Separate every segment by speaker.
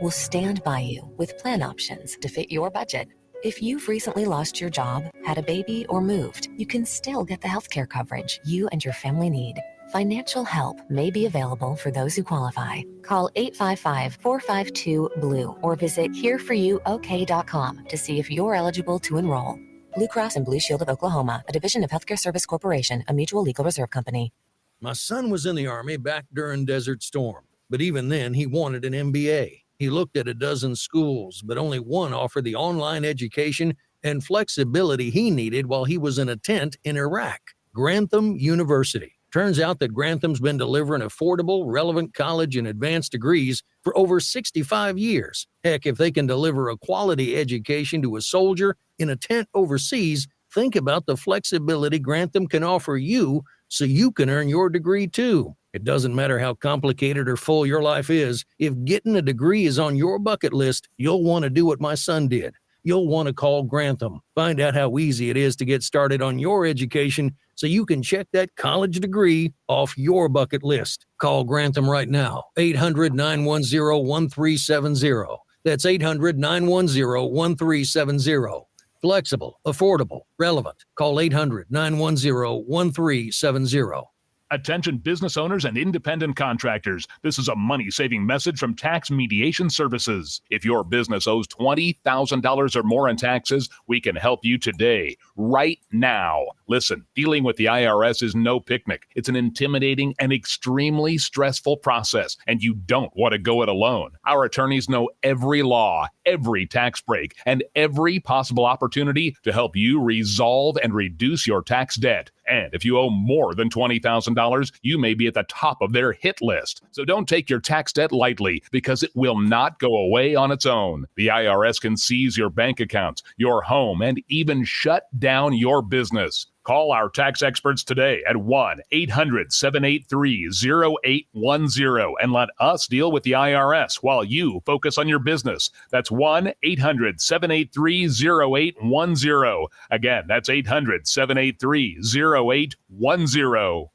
Speaker 1: will stand by you with plan options to fit your budget. If you've recently lost your job, had a baby, or moved, you can still get the healthcare coverage you and your family need. Financial help may be available for those who qualify. Call 855-452-BLUE or visit hereforyouok.com to see if you're eligible to enroll. Blue Cross and Blue Shield of Oklahoma, a division of Healthcare Service Corporation, a mutual legal reserve company.
Speaker 2: My son was in the Army back during Desert Storm, but even then he wanted an MBA. He looked at a dozen schools, but only one offered the online education and flexibility he needed while he was in a tent in Iraq. Grantham University. Turns out that Grantham's been delivering affordable, relevant college and advanced degrees for over 65 years. Heck, if they can deliver a quality education to a soldier in a tent overseas, think about the flexibility Grantham can offer you so you can earn your degree too. It doesn't matter how complicated or full your life is. If getting a degree is on your bucket list, you'll want to do what my son did. You'll want to call Grantham. Find out how easy it is to get started on your education so you can check that college degree off your bucket list. Call Grantham right now. 800-910-1370. That's 800-910-1370. Flexible, affordable, relevant. Call 800-910-1370.
Speaker 3: Attention business owners and independent contractors. This is a money-saving message from Tax Mediation Services. If your business owes $20,000 or more in taxes, we can help you today, right now. Listen, dealing with the IRS is no picnic. It's an intimidating and extremely stressful process, and you don't want to go it alone. Our attorneys know every law, every tax break, and every possible opportunity to help you resolve and reduce your tax debt. And if you owe more than $20,000, you may be at the top of their hit list. So don't take your tax debt lightly, because it will not go away on its own. The IRS can seize your bank accounts, your home, and even shut down your business. Call our tax experts today at 1-800-783-0810 and let us deal with the IRS while you focus on your business. That's 1-800-783-0810. Again, that's 800-783-0810.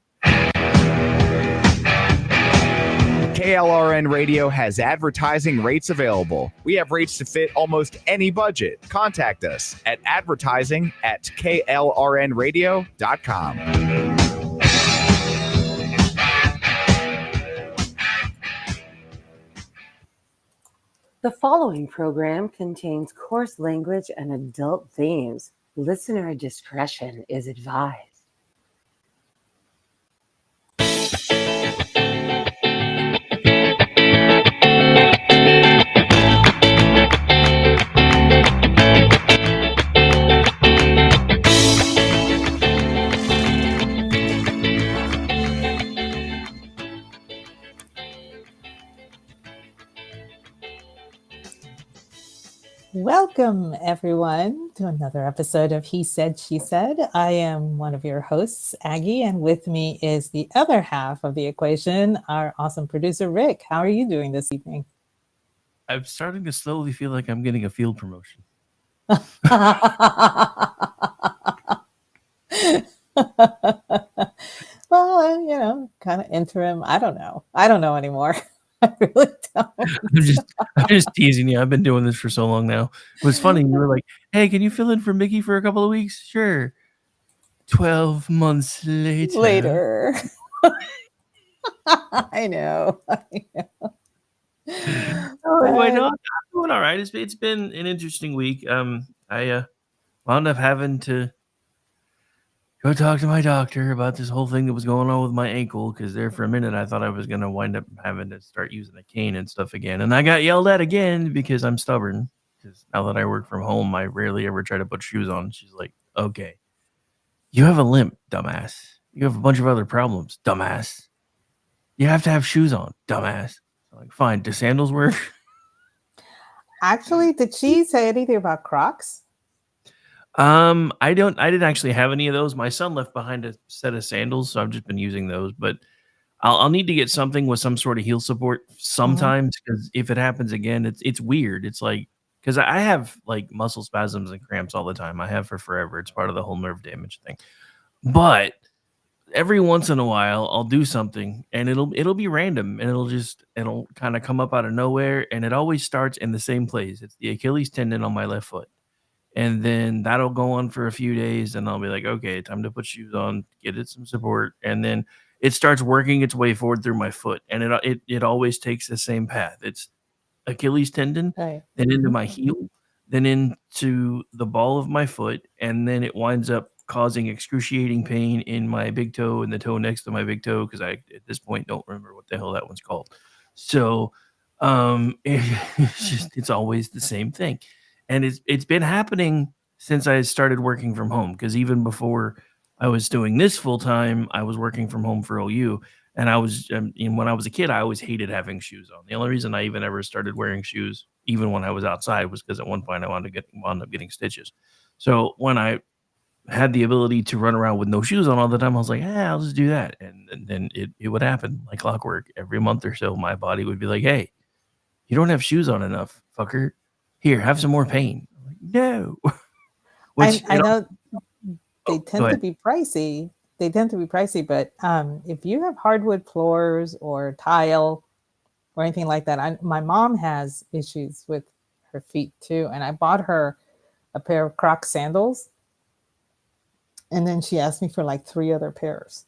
Speaker 4: KLRN Radio has advertising rates available. We have rates to fit almost any budget. Contact us at advertising@klrnradio.com.
Speaker 5: The following program contains coarse language and adult themes. Listener discretion is advised.
Speaker 6: Welcome, everyone, to another episode of He Said, She Said. I am one of your hosts, Aggie, and with me is the other half of the equation, our awesome producer, Rick. How are you doing this evening?
Speaker 7: I'm starting to slowly feel like I'm getting a field promotion.
Speaker 6: Well, you know, kind of interim. I don't know anymore. I really don't.
Speaker 7: I'm just teasing you. I've been doing this for so long now. It was funny. You were like, hey, can you fill in for Mickey for a couple of weeks? Sure. 12 months later.
Speaker 6: I know.
Speaker 7: Oh, why not? I'm doing all right. It's been an interesting week. I wound up having to go talk to my doctor about this whole thing that was going on with my ankle, because there for a minute I thought I was going to wind up having to start using a cane and stuff again. And I got yelled at again because I'm stubborn. Because now that I work from home, I rarely ever try to put shoes on. She's like, okay, you have a limp, dumbass. You have a bunch of other problems, dumbass. You have to have shoes on, dumbass. I'm like, fine, do sandals work?
Speaker 6: Actually, did she say anything about Crocs?
Speaker 7: I didn't actually have any of those. My son left behind a set of sandals, so I've just been using those. But I'll need to get something with some sort of heel support sometimes, because if it happens again, it's weird. It's like, because I have like muscle spasms and cramps all the time. I have for forever. It's part of the whole nerve damage thing. But every once in a while I'll do something and it'll be random and it'll kind of come up out of nowhere, and it always starts in the same place. It's the Achilles tendon on my left foot. And then that'll go on for a few days and I'll be like, okay, time to put shoes on, get it some support. And then it starts working its way forward through my foot. And it always takes the same path. It's Achilles tendon,
Speaker 6: Right.
Speaker 7: then into my heel, then into the ball of my foot, and then it winds up causing excruciating pain in my big toe and the toe next to my big toe, because I at this point don't remember what the hell that one's called. So it's always the same thing. And it's been happening since I started working from home, because even before I was doing this full time, I was working from home for OU. And I was, when I was a kid, I always hated having shoes on. The only reason I even ever started wearing shoes, even when I was outside, was because at one point I wound up getting stitches. So when I had the ability to run around with no shoes on all the time, I was like, I'll just do that. And then it would happen like clockwork. Every month or so, my body would be like, hey, you don't have shoes on enough, fucker. Here, have some more pain. I'm like, no.
Speaker 6: I know they tend to be pricey. They tend to be pricey, but if you have hardwood floors or tile or anything like that, my mom has issues with her feet too. And I bought her a pair of Croc sandals. And then she asked me for like 3 other pairs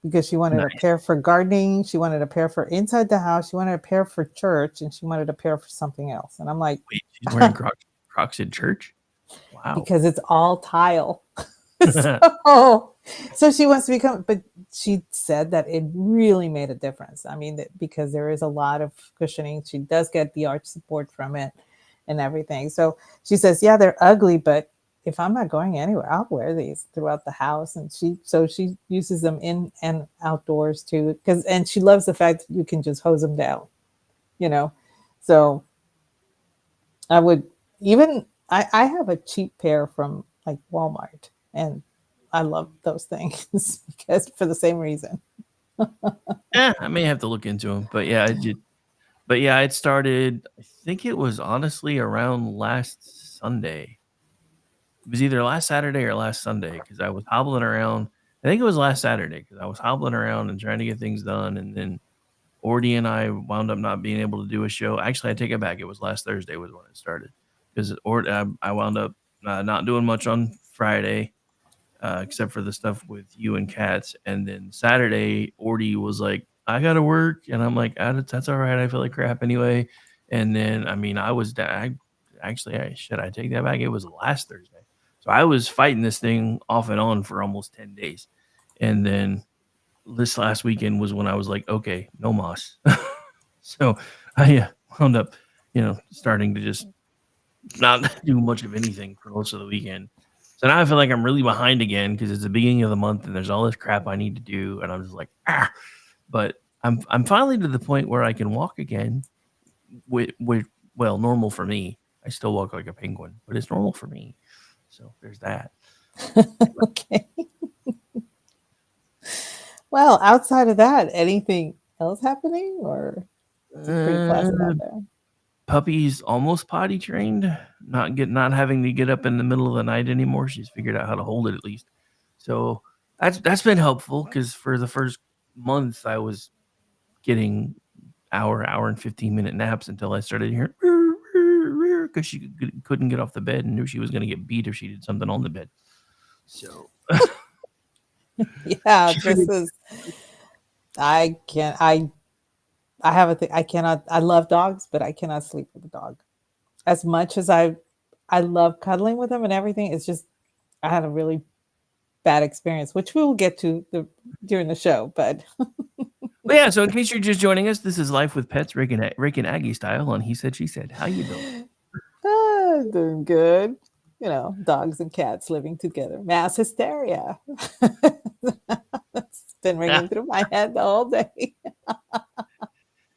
Speaker 6: because she wanted a pair for gardening. She wanted a pair for inside the house. She wanted a pair for church, and she wanted a pair for something else. And I'm like,
Speaker 7: wait, she's wearing Crocs in church? Wow.
Speaker 6: Because it's all tile. So she wants to become, but she said that it really made a difference. I mean, because there is a lot of cushioning. She does get the arch support from it and everything. So she says, yeah, they're ugly, but if I'm not going anywhere, I'll wear these throughout the house. And she uses them in and outdoors too. And she loves the fact that you can just hose them down, So I would I have a cheap pair from like Walmart, and I love those things because for the same reason.
Speaker 7: I may have to look into them, but yeah, it started, I think it was honestly around last Sunday. It was either last Saturday or last Sunday, because I was hobbling around. I think it was last Saturday, because I was hobbling around and trying to get things done. And then Ordy and I wound up not being able to do a show. Actually, I take it back. It was last Thursday was when it started, because I wound up not doing much on Friday, except for the stuff with you and Cats. And then Saturday, Ordy was like, I got to work. And I'm like, that's all right. I feel like crap anyway. And then, I was I take that back. It was last Thursday. So I was fighting this thing off and on for almost 10 days. And then this last weekend was when I was like, okay, no moss. So I wound up, starting to just not do much of anything for most of the weekend. So now I feel like I'm really behind again, because it's the beginning of the month and there's all this crap I need to do. And I'm just like, but I'm finally to the point where I can walk again with normal for me. I still walk like a penguin, but it's normal for me. So there's that.
Speaker 6: Okay. Well, outside of that, anything else happening, or is it pretty placid out there?
Speaker 7: Puppy's almost potty trained, not having to get up in the middle of the night anymore. She's figured out how to hold it at least. So that's been helpful, because for the first month I was getting hour and 15-minute naps until I started hearing because she couldn't get off the bed and knew she was going to get beat if she did something on the bed. So
Speaker 6: yeah, this is. I can't. I have a thing. I cannot. I love dogs, but I cannot sleep with a dog. As much as I love cuddling with them and everything, it's just I had a really bad experience, which we will get to during the show. But
Speaker 7: yeah. So in case you're just joining us, this is Life with Pets, Rick and Aggie style on He Said, She Said. How you doing?
Speaker 6: Doing good. Dogs and cats living together. Mass hysteria. It's been ringing through my head the whole day.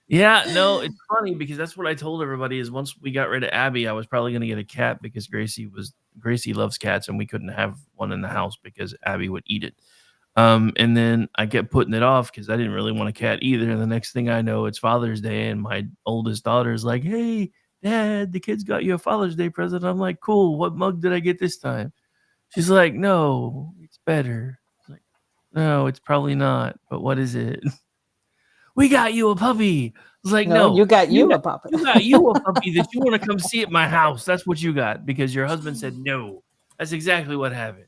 Speaker 7: Yeah, no, it's funny because that's what I told everybody is once we got rid of Abby, I was probably going to get a cat because Gracie loves cats and we couldn't have one in the house because Abby would eat it. And then I kept putting it off because I didn't really want a cat either. And the next thing I know, it's Father's Day and my oldest daughter is like, hey, Dad, the kids got you a Father's Day present. I'm like, cool. What mug did I get this time? She's like, no, it's better. Like, No, it's probably not. But what is it? We got you a puppy. It's like,
Speaker 6: No,
Speaker 7: no,
Speaker 6: you got a puppy.
Speaker 7: You got you a puppy that you want to come see at my house. That's what you got because your husband said no. That's exactly what happened.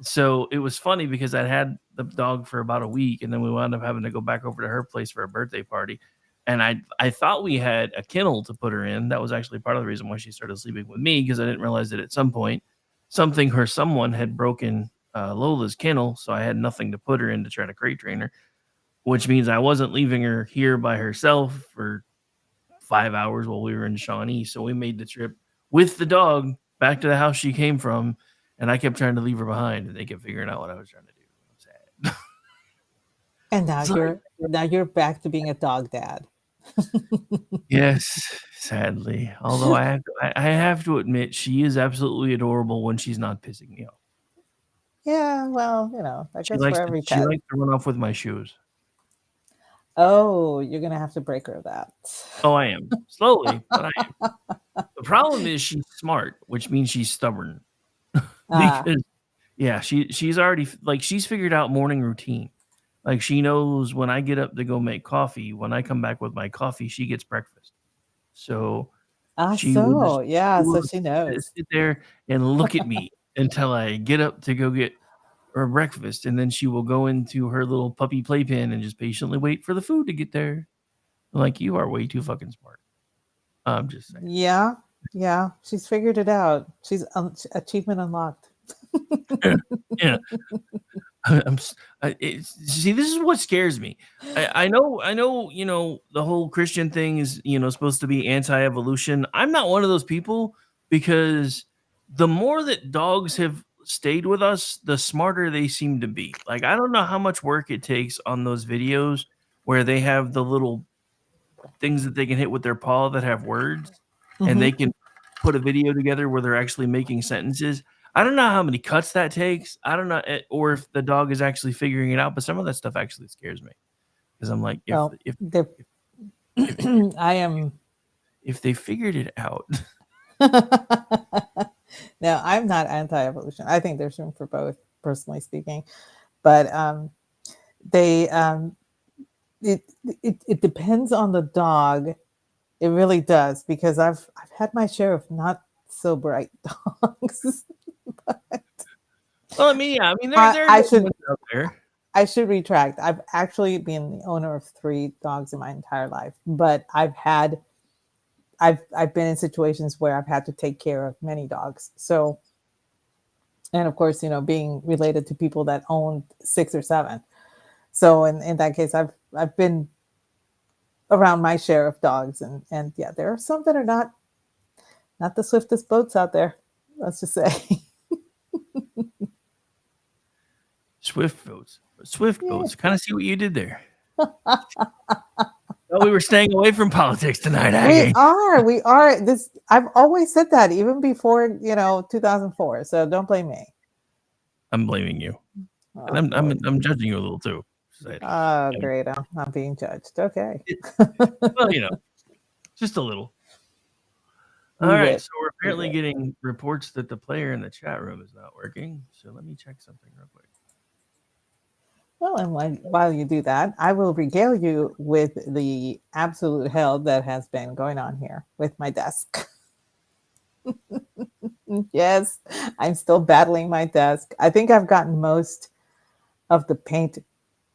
Speaker 7: So it was funny because I had the dog for about a week, and then we wound up having to go back over to her place for a birthday party. And I thought we had a kennel to put her in. That was actually part of the reason why she started sleeping with me, because I didn't realize that at some point someone had broken Lola's kennel, so I had nothing to put her in to try to crate train her, which means I wasn't leaving her here by herself for 5 hours while we were in Shawnee. So we made the trip with the dog back to the house she came from, and I kept trying to leave her behind, and they kept figuring out what I was trying to do. I'm sad.
Speaker 6: And now you're back to being a dog dad.
Speaker 7: Yes, sadly. Although I have to admit, she is absolutely adorable when she's not pissing me off.
Speaker 6: Yeah, well, that goes for every pet.
Speaker 7: She likes to run off with my shoes.
Speaker 6: Oh, you're gonna have to break her of that.
Speaker 7: Oh, I am. Slowly, but I am. The problem is she's smart, which means she's stubborn. Because she's already she's figured out morning routine. Like she knows when I get up to go make coffee, when I come back with my coffee, she gets breakfast. So she
Speaker 6: so she knows.
Speaker 7: Sit there and look at me until I get up to go get her breakfast, and then she will go into her little puppy playpen and just patiently wait for the food to get there. Like, you are way too fucking smart. I'm just saying.
Speaker 6: Yeah, she's figured it out. She's achievement unlocked.
Speaker 7: Yeah. See, this is what scares me. I know, the whole Christian thing is, supposed to be anti-evolution. I'm not one of those people, because the more that dogs have stayed with us, the smarter they seem to be. Like, I don't know how much work it takes on those videos where they have the little things that they can hit with their paw that have words, and they can put a video together where they're actually making sentences. I don't know how many cuts that takes. I don't know, or if the dog is actually figuring it out, but some of that stuff actually scares me, because I'm like, if they figured it out.
Speaker 6: No, I'm not anti-evolution. I think there's room for both, personally speaking. But it depends on the dog. It really does, because I've had my share of not so bright dogs.
Speaker 7: Well, there are out there.
Speaker 6: I should retract. I've actually been the owner of 3 dogs in my entire life, but I've been in situations where I've had to take care of many dogs. So, and of course, being related to people that own 6 or 7. So in that case, I've been around my share of dogs, and yeah, there are some that are not the swiftest boats out there. Let's just say.
Speaker 7: Swift boats. Kind of see what you did there. Well, we were staying away from politics tonight, Aggie.
Speaker 6: We are. I've always said that, even before 2004. So don't blame me.
Speaker 7: I'm blaming you, and I'm judging you a little too.
Speaker 6: Oh, great! I'm being judged. Okay.
Speaker 7: Well, just a little. All right. So we're apparently getting reports that the player in the chat room is not working. So let me check something real quick.
Speaker 6: Well, and while you do that, I will regale you with the absolute hell that has been going on here with my desk. Yes, I'm still battling my desk. I think I've gotten most of the paint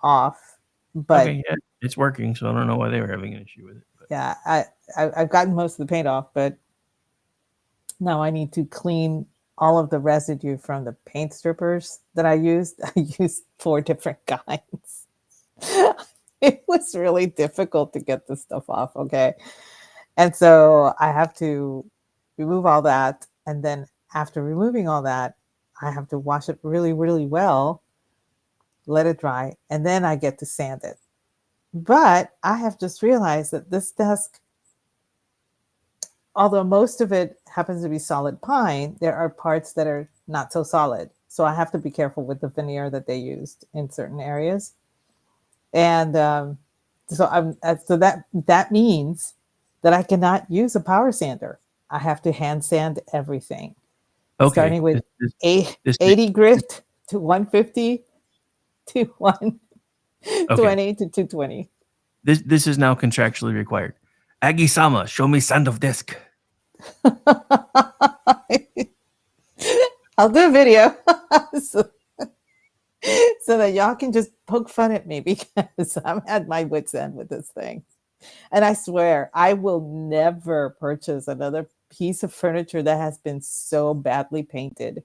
Speaker 6: off, but
Speaker 7: okay, yeah, it's working. So I don't know why they were having an issue with it. But.
Speaker 6: Yeah, I've gotten most of the paint off, but now I need to clean all of the residue from the paint strippers that I used. I used 4 different kinds. It was really difficult to get this stuff off, okay? And so I have to remove all that. And then after removing all that, I have to wash it really, really well, let it dry, and then I get to sand it. But I have just realized that this desk, although most of it happens to be solid pine, there are parts that are not so solid. So I have to be careful with the veneer that they used in certain areas. And so that means that I cannot use a power sander. I have to hand sand everything. Okay. Starting with 80 grit to 150 21
Speaker 7: Okay.
Speaker 6: 20 to 220.
Speaker 7: This is now contractually required. Aggie-sama, show me sound of disc.
Speaker 6: I'll do a video so that y'all can just poke fun at me because I'm at my wit's end with this thing. And I swear I will never purchase another piece of furniture that has been so badly painted,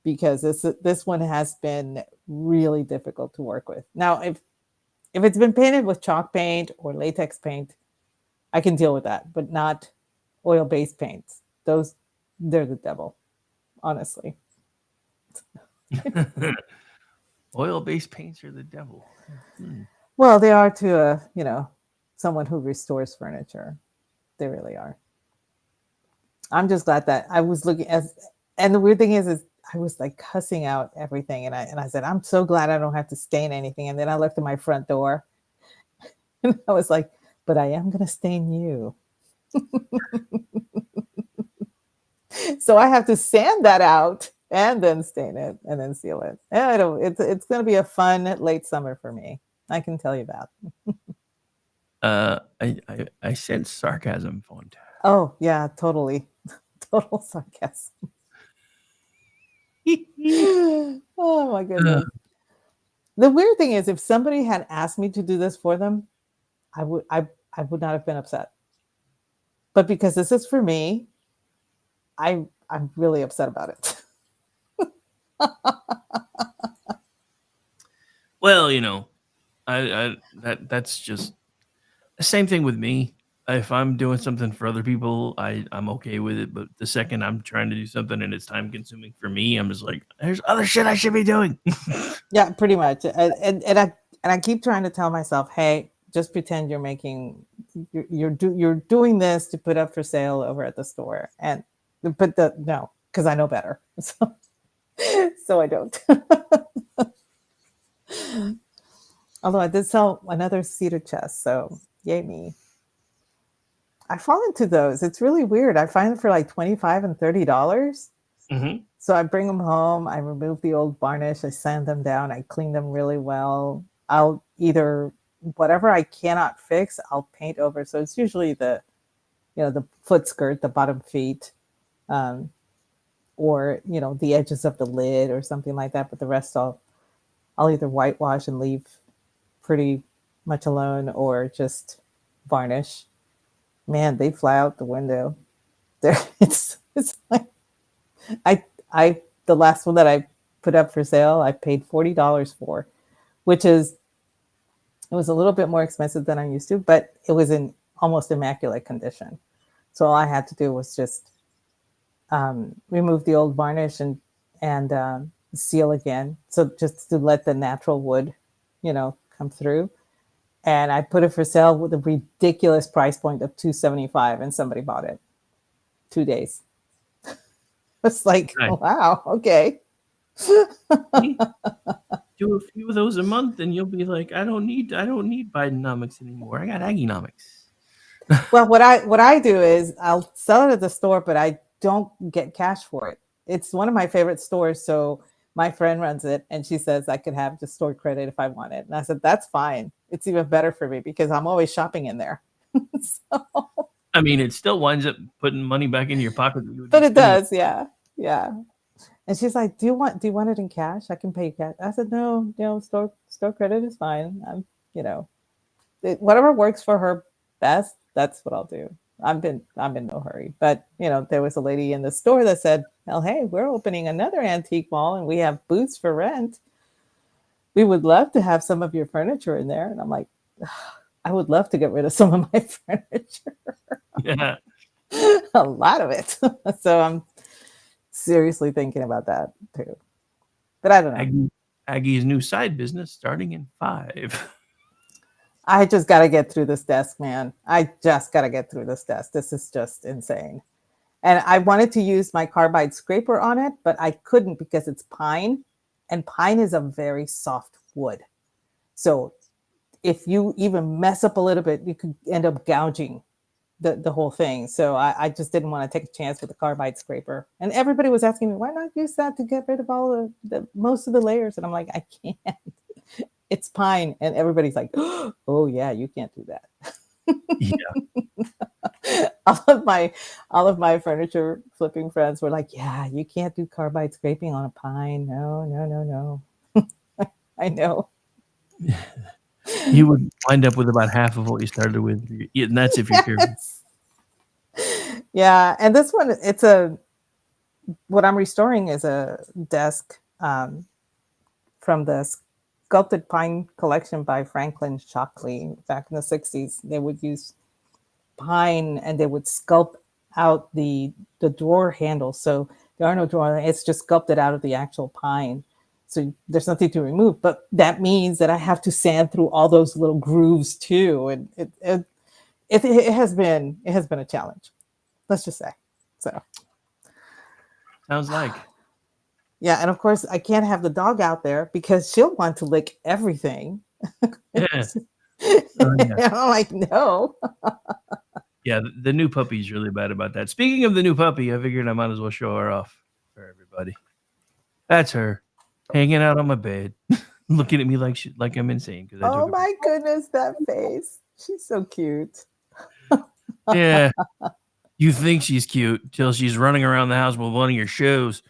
Speaker 6: because this one has been really difficult to work with. Now, if it's been painted with chalk paint or latex paint, I can deal with that, but not oil-based paints. They're the devil, honestly.
Speaker 7: Oil-based paints are the devil.
Speaker 6: Well, they are to someone who restores furniture. They really are. I'm just glad that I was looking and the weird thing is I was like cussing out everything, and I said, I'm so glad I don't have to stain anything. And then I looked at my front door and I was like, but I am gonna stain you. So I have to sand that out and then stain it and then seal it. It's gonna be a fun late summer for me. I can tell you that.
Speaker 7: I sense sarcasm, Font.
Speaker 6: Oh yeah, totally. Total sarcasm. Oh my goodness. The weird thing is, if somebody had asked me to do this for them, I would not have been upset. But because this is for me, I'm really upset about it.
Speaker 7: Well, that's just the same thing with me. If I'm doing something for other people, I'm okay with it. But the second I'm trying to do something and it's time consuming for me, I'm just like, there's other shit I should be doing.
Speaker 6: Yeah, pretty much. And I keep trying to tell myself, hey, just pretend you're doing this to put up for sale over at the store. But no, because I know better. So I don't. Although I did sell another cedar chest, so yay me. I fall into those. It's really weird. I find them for like $25 and $30.
Speaker 7: Mm-hmm.
Speaker 6: So I bring them home. I remove the old varnish. I sand them down. I clean them really well. I'll either whatever I cannot fix, I'll paint over. So it's usually the foot skirt, the bottom feet, or the edges of the lid or something like that. But the rest I'll either whitewash and leave pretty much alone, or just varnish. Man, they fly out the window. It's like the last one that I put up for sale, I paid $40 for, it was a little bit more expensive than I'm used to, but it was in almost immaculate condition. So all I had to do was just remove the old varnish and seal again. So just to let the natural wood, come through. And I put it for sale with a ridiculous price point of $275, and somebody bought it. 2 days. It's like, nice. Wow, okay.
Speaker 7: Do a few of those a month, and you'll be like, I don't need Bidenomics anymore. I got Aggienomics.
Speaker 6: Well, what I do is I'll sell it at the store, but I don't get cash for it. It's one of my favorite stores, so my friend runs it, and she says I could have just store credit if I want it. And I said, that's fine. It's even better for me because I'm always shopping in there. So,
Speaker 7: I mean, it still winds up putting money back in your pocket.
Speaker 6: But it does, yeah. And she's like, do you want it in cash? I can pay you cash. I said, no, store credit is fine. Whatever works for her best, that's what I'll do. I'm in no hurry. But there was a lady in the store that said, well, hey, we're opening another antique mall and we have booths for rent. We would love to have some of your furniture in there. And I'm like, I would love to get rid of some of my furniture.
Speaker 7: Yeah.
Speaker 6: A lot of it. So I'm seriously thinking about that too. But I don't know.
Speaker 7: Aggie's new side business starting in 5.
Speaker 6: I just got to get through this desk, man. I just got to get through this desk. This is just insane. And I wanted to use my carbide scraper on it, but I couldn't because it's pine. And pine is a very soft wood. So if you even mess up a little bit, you could end up gouging the whole thing. So I just didn't want to take a chance with the carbide scraper. And everybody was asking me, why not use that to get rid of all the most of the layers? And I'm like, I can't. it's pine. And everybody's like, oh yeah, you can't do that.
Speaker 7: Yeah.
Speaker 6: all of my furniture flipping friends were like, yeah, you can't do carbide scraping on a pine. No. I know.
Speaker 7: You would wind up with about half of what you started with. And that's if you're careful.
Speaker 6: Yes. Yeah. And this one, what I'm restoring is a desk from the Sculpted Pine collection by Franklin Shockley back in the 60s. They would use pine and they would sculpt out the drawer handle. So there are no drawer, it's just sculpted out of the actual pine. So there's nothing to remove, but that means that I have to sand through all those little grooves too. And it has been a challenge. Let's just say. So
Speaker 7: Sounds like.
Speaker 6: yeah, and of course I can't have the dog out there because she'll want to lick everything.
Speaker 7: Yeah.
Speaker 6: I'm like, no.
Speaker 7: Yeah, the new puppy's really bad about that. Speaking of the new puppy, I figured I might as well show her off for everybody. That's her hanging out on my bed, looking at me like I'm insane.
Speaker 6: Oh my goodness, that face. She's so cute.
Speaker 7: Yeah. You think she's cute till she's running around the house with one of your shows.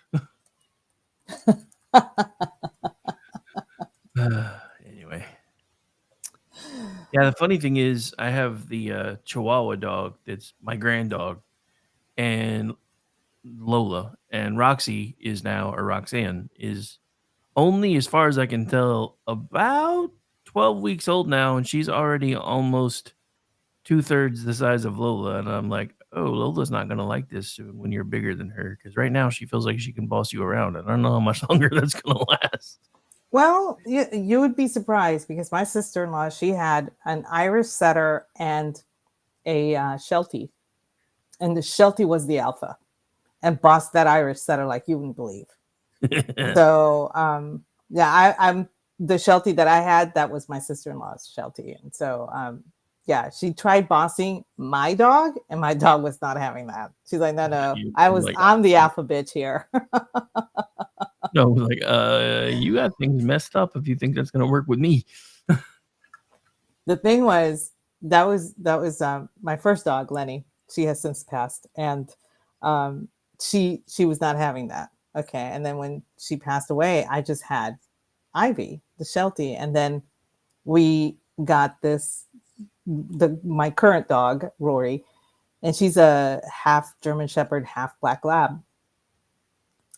Speaker 7: Anyway. Yeah, the funny thing is I have the Chihuahua dog that's my grand dog, and Lola, and Roxy is now, or Roxanne is only, as far as I can tell, about 12 weeks old now, and she's already almost 2/3 the size of Lola. And I'm like, oh, Lola's not going to like this when you're bigger than her, because right now she feels like she can boss you around. And I don't know how much longer that's going to last.
Speaker 6: Well, you would be surprised because my sister-in-law, she had an Irish setter and a Sheltie. And the Sheltie was the alpha and bossed that Irish setter like you wouldn't believe. So, yeah, I'm the Sheltie that I had, that was my sister-in-law's Sheltie. And so, yeah, she tried bossing my dog and my dog was not having that. She's like, no, I'm the alpha bitch here.
Speaker 7: No, like, you got things messed up if you think that's going to work with me.
Speaker 6: The thing was, that was my first dog, Lenny. She has since passed, and she was not having that. Okay, and then when she passed away, I just had Ivy, the Sheltie, and then we got my current dog, Rory, and she's a half German Shepherd, half Black Lab.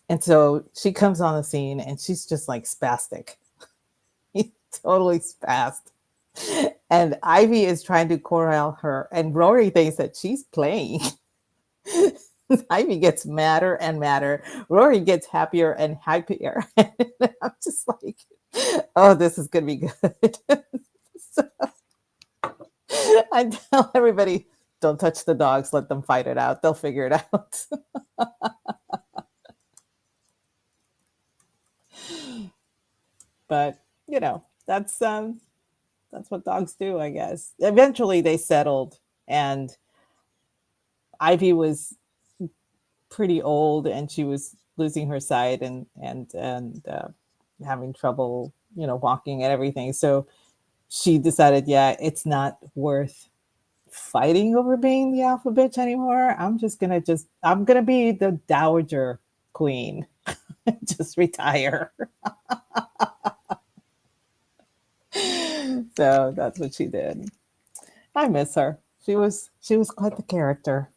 Speaker 6: And so she comes on the scene and she's just like spastic. He's totally spastic. And Ivy is trying to corral her, and Rory thinks that she's playing. Ivy gets madder and madder. Rory gets happier and happier. And I'm just like, oh, this is going to be good. So I tell everybody, don't touch the dogs. Let them fight it out. They'll figure it out. But, that's what dogs do, I guess. Eventually they settled, and Ivy was pretty old and she was losing her sight and having trouble, walking and everything. So she decided, yeah, it's not worth fighting over being the alpha bitch anymore. I'm going to be the dowager queen. Just retire. So that's what she did. I miss her. She was quite the character.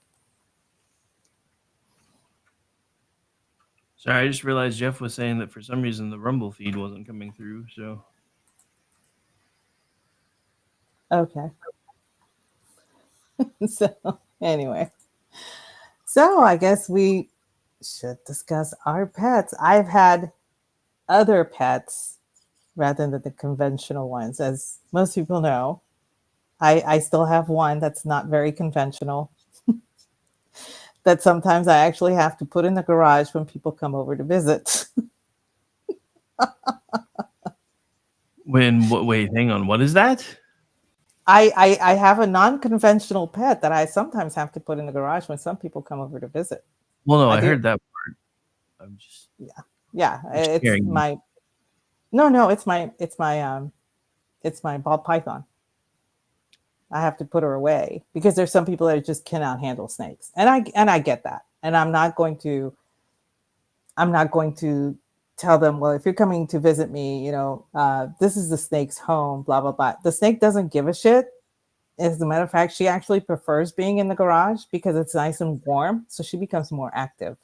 Speaker 7: Sorry, I just realized Jeff was saying that for some reason the Rumble feed wasn't coming through. So
Speaker 6: okay. So anyway, I guess we should discuss our pets. I've had other pets rather than the conventional ones. As most people know, I still have one that's not very conventional. That sometimes I actually have to put in the garage when people come over to visit.
Speaker 7: Wait, hang on. What is that?
Speaker 6: I have a non-conventional pet that I sometimes have to put in the garage when some people come over to visit.
Speaker 7: Well, no, I heard that part. I'm just
Speaker 6: it's my no, it's my It's my ball python. I have to put her away because there's some people that just cannot handle snakes, and I get that, and I'm not going to tell them, well, if you're coming to visit me, this is the snake's home, blah blah blah. The snake doesn't give a shit. As a matter of fact, she actually prefers being in the garage because it's nice and warm, so she becomes more active.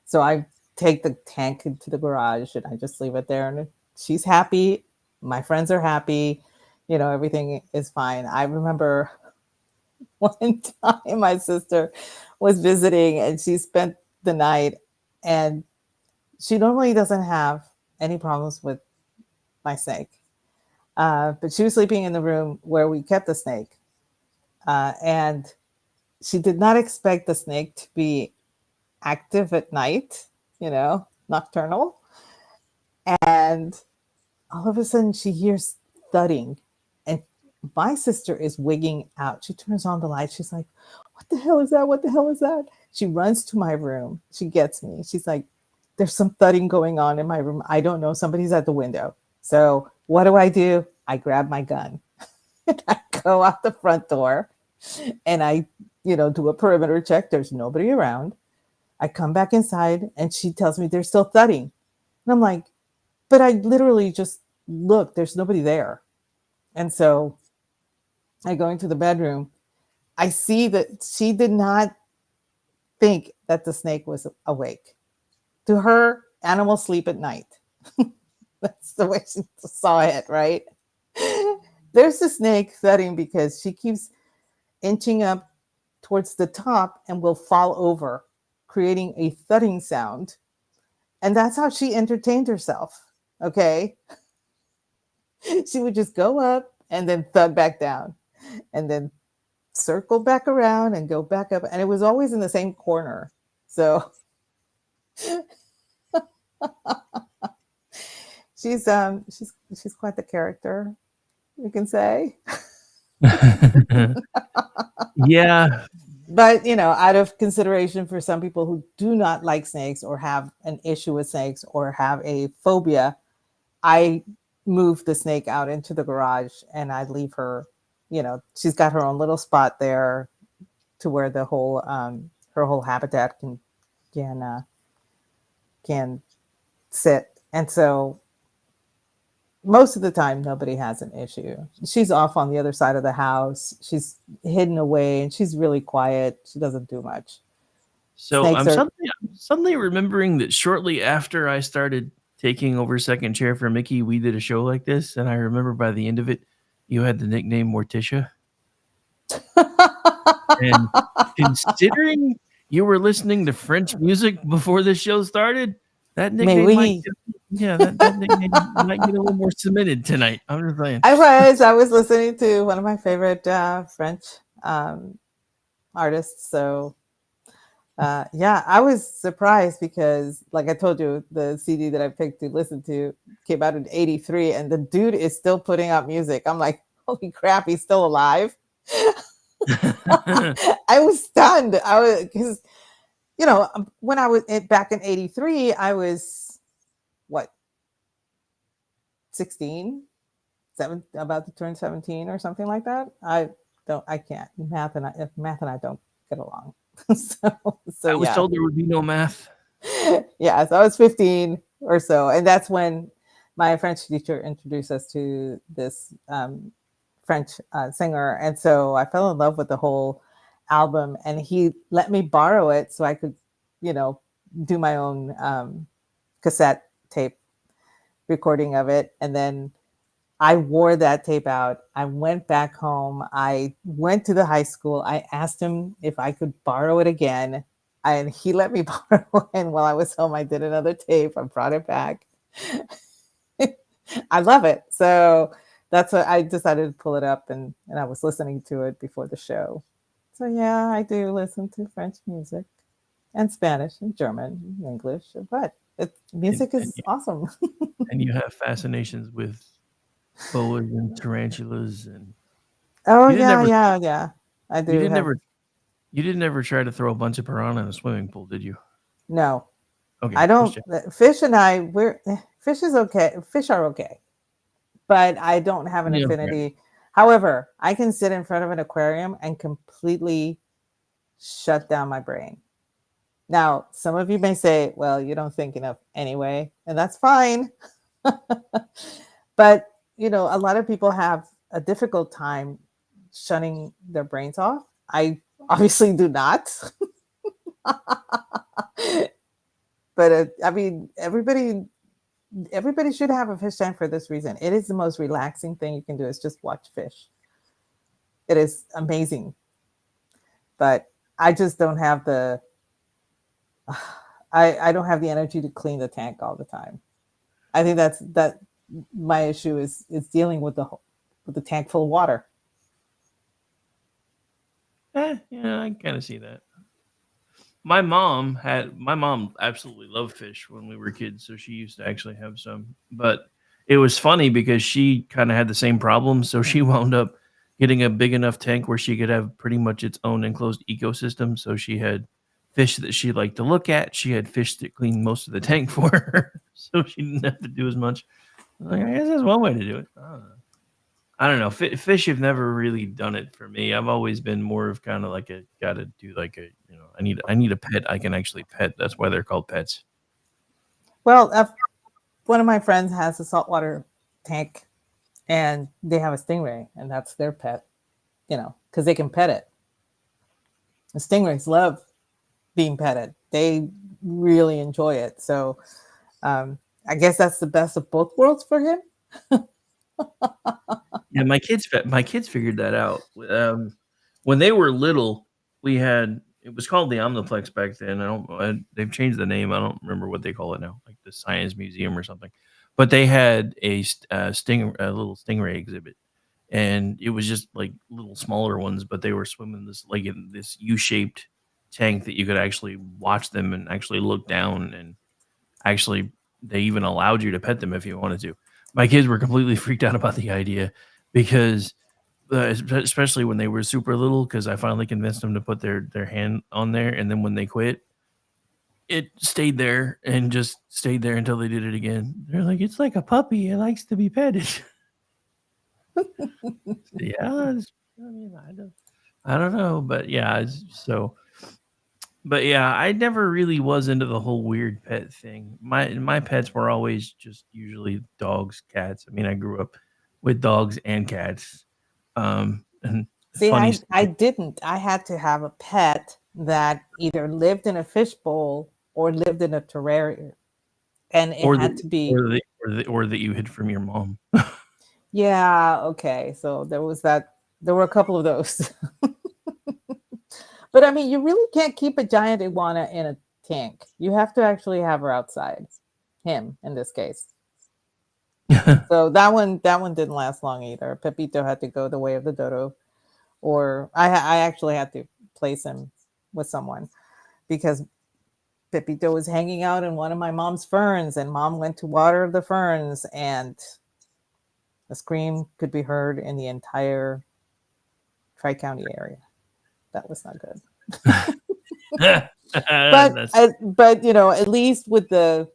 Speaker 6: So I take the tank into the garage and I just leave it there, and she's happy. My friends are happy. Everything is fine. I remember one time my sister was visiting and she spent the night, and she normally doesn't have any problems with my snake. But she was sleeping in the room where we kept the snake. And she did not expect the snake to be active at night, nocturnal. And all of a sudden she hears thudding. And my sister is wigging out. She turns on the light. She's like, what the hell is that? What the hell is that? She runs to my room. She gets me. She's like, there's some thudding going on in my room. I don't know. Somebody's at the window. So what do? I grab my gun. And I go out the front door and I, do a perimeter check. There's nobody around. I come back inside and she tells me there's still thudding. And I'm like, but I literally just look, there's nobody there. And so I go into the bedroom. I see that she did not think that the snake was awake. To her, animals sleep at night. That's the way she saw it, right? There's the snake thudding because she keeps inching up towards the top and will fall over, creating a thudding sound. And that's how she entertained herself, okay? She would just go up and then thud back down and then circle back around and go back up. And it was always in the same corner. So she's quite the character, you can say.
Speaker 7: Yeah.
Speaker 6: But, out of consideration for some people who do not like snakes or have an issue with snakes or have a phobia, I move the snake out into the garage and I leave her, she's got her own little spot there to where the whole, her whole habitat can sit. And so most of the time, nobody has an issue. She's off on the other side of the house. She's hidden away and she's really quiet. She doesn't do much.
Speaker 7: So I'm suddenly remembering that shortly after I started taking over second chair for Mickey, we did a show like this. And I remember by the end of it, you had the nickname Morticia. And considering you were listening to French music before the show started, that nickname that nickname might get a little more cemented tonight. I'm just saying.
Speaker 6: I was listening to one of my favorite French artists. So I was surprised because, like I told you, the CD that I picked to listen to came out in '83, and the dude is still putting out music. I'm like, holy crap, he's still alive. I was stunned. Because when I was back in '83, I was 16, about to turn 17 or something like that. I can't. Math and I don't get along. so
Speaker 7: I was told there would be no math.
Speaker 6: Yeah, so I was 15 or so, and that's when my French teacher introduced us to this French singer, and so I fell in love with the whole album, and he let me borrow it so I could, do my own cassette tape recording of it. And then I wore that tape out. I went back home. I went to the high school. I asked him if I could borrow it again, and he let me borrow it. And while I was home, I did another tape. I brought it back. I love it. So that's what I decided to pull it up, and I was listening to it before the show. So yeah, I do listen to French music and Spanish and German and English, but music is awesome.
Speaker 7: And you have fascinations with boas and tarantulas and
Speaker 6: yeah. I do.
Speaker 7: You didn't ever try to throw a bunch of piranha in a swimming pool, did you?
Speaker 6: No.
Speaker 7: Okay.
Speaker 6: I don't. Fish and fish is okay. Fish are okay. but I don't have an
Speaker 7: Yeah,
Speaker 6: affinity. However, I can sit in front of an aquarium and completely shut down my brain. Now, some of you may say, well, you don't think enough anyway, and that's fine. But, a lot of people have a difficult time shutting their brains off. I obviously do not. But I mean, everybody should have a fish tank for this reason. It is the most relaxing thing you can do is just watch fish. It is amazing. But I just don't have the I don't have the energy to clean the tank all the time. I think that my issue is dealing with the tank full of water.
Speaker 7: Yeah, I kind of see that. My mom absolutely loved fish when we were kids, so she used to actually have some. But it was funny because she kind of had the same problem, so she wound up getting a big enough tank where she could have pretty much its own enclosed ecosystem. So she had fish that she liked to look at. She had fish that cleaned most of the tank for her, so she didn't have to do as much. I guess that's one way to do it. I don't know. Fish have never really done it for me. I've always been more of kind of like got to do like I need a pet I can actually pet. That's why they're called pets.
Speaker 6: Well, one of my friends has a saltwater tank, and they have a stingray, and that's their pet. Because they can pet it. The stingrays love being petted. They really enjoy it. So I guess that's the best of both worlds for him.
Speaker 7: Yeah, my kids figured that out. When they were little, it was called the Omniplex back then. They've changed the name. I don't remember what they call it now, like the Science Museum or something. But they had a little stingray exhibit, and it was just like little smaller ones, but they were swimming in this U-shaped tank that you could actually watch them and actually look down, and actually they even allowed you to pet them if you wanted to. My kids were completely freaked out about the idea because especially when they were super little, because I finally convinced them to put their hand on there, and then when they quit, it stayed there and just stayed there until they did it again. They're like, it's like a puppy. It likes to be petted. Yeah, I don't know, but yeah, but yeah, I never really was into the whole weird pet thing. My pets were always just usually dogs, cats. I mean, I grew up with dogs and cats. And
Speaker 6: See,
Speaker 7: funny,
Speaker 6: I didn't. I had to have a pet that either lived in a fishbowl or lived in a terrarium, and it had to be.
Speaker 7: or that you hid from your mom.
Speaker 6: Yeah, okay. So there was that. There were a couple of those. But I mean, you really can't keep a giant iguana in a tank. You have to actually have her outside. Him in this case. So that one didn't last long either. Pepito had to go the way of the dodo, or I actually had to place him with someone because Pepito was hanging out in one of my mom's ferns, and mom went to water the ferns, and the scream could be heard in the entire Tri-County area. That was not good. but at least with the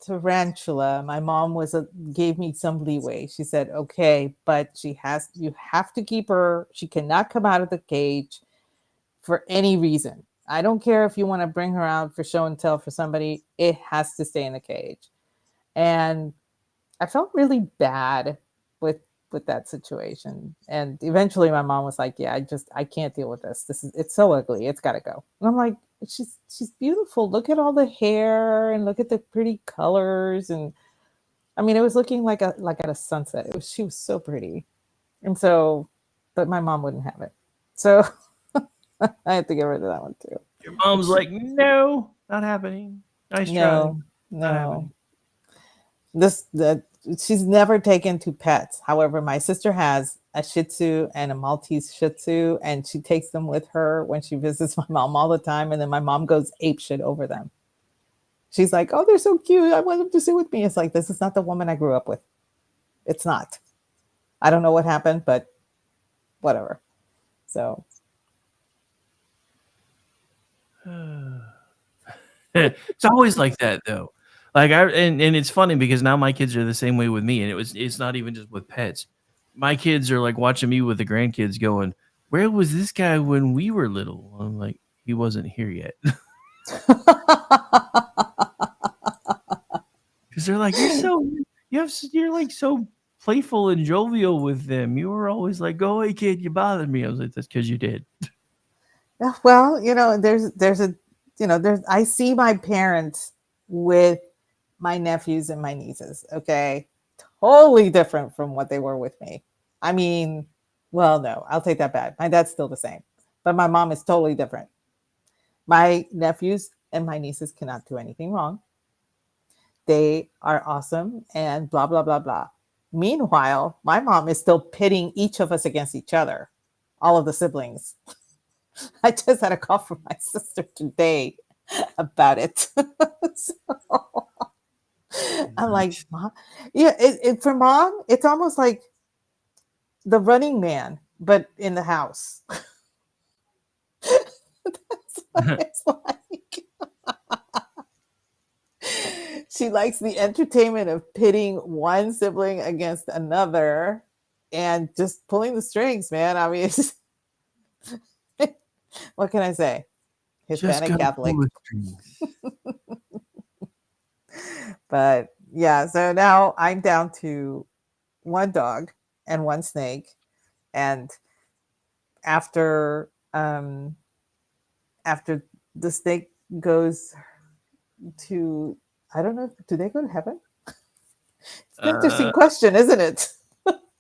Speaker 6: tarantula, my mom gave me some leeway. She said, okay, but you have to keep her. She cannot come out of the cage for any reason. I don't care if you want to bring her out for show and tell for somebody. It has to stay in the cage. And I felt really bad with that situation. And eventually my mom was like, yeah, I can't deal with this. It's so ugly. It's got to go. And I'm like, she's beautiful. Look at all the hair and look at the pretty colors. And I mean, it was looking like at a sunset. She was so pretty. And so, but my mom wouldn't have it. So I had to get rid of that one too.
Speaker 7: Your mom's like, no, not happening. Nice try.
Speaker 6: No. She's never taken to pets. However, my sister has a Shih Tzu and a Maltese Shih Tzu, and she takes them with her when she visits my mom all the time. And then my mom goes apeshit over them. She's like, "Oh, they're so cute. I want them to sit with me." It's like, this is not the woman I grew up with. It's not. I don't know what happened, but whatever. So.
Speaker 7: It's always like that, though. Like and it's funny because now my kids are the same way with me, and it's not even just with pets. My kids are like watching me with the grandkids going, "Where was this guy when we were little?" I'm like, "He wasn't here yet." Because they're like, you're like so playful and jovial with them. You were always like, "Go away, kid, you bothered me." I was like, "That's because you did."
Speaker 6: Well, I see my parents with my nephews and my nieces. Okay. Totally different from what they were with me. I mean, well, no, I'll take that back. My dad's still the same, but my mom is totally different. My nephews and my nieces cannot do anything wrong. They are awesome and blah, blah, blah, blah. Meanwhile, my mom is still pitting each of us against each other, all of the siblings. I just had a call from my sister today about it. So, I'm like, Mom, yeah, for mom, it's almost like the Running Man, but in the house. That's what it's like. She likes the entertainment of pitting one sibling against another and just pulling the strings, man. I mean, what can I say? Hispanic Catholic. But yeah, so now I'm down to one dog and one snake. And after the snake goes to, I don't know, do they go to heaven? It's an interesting question, isn't it?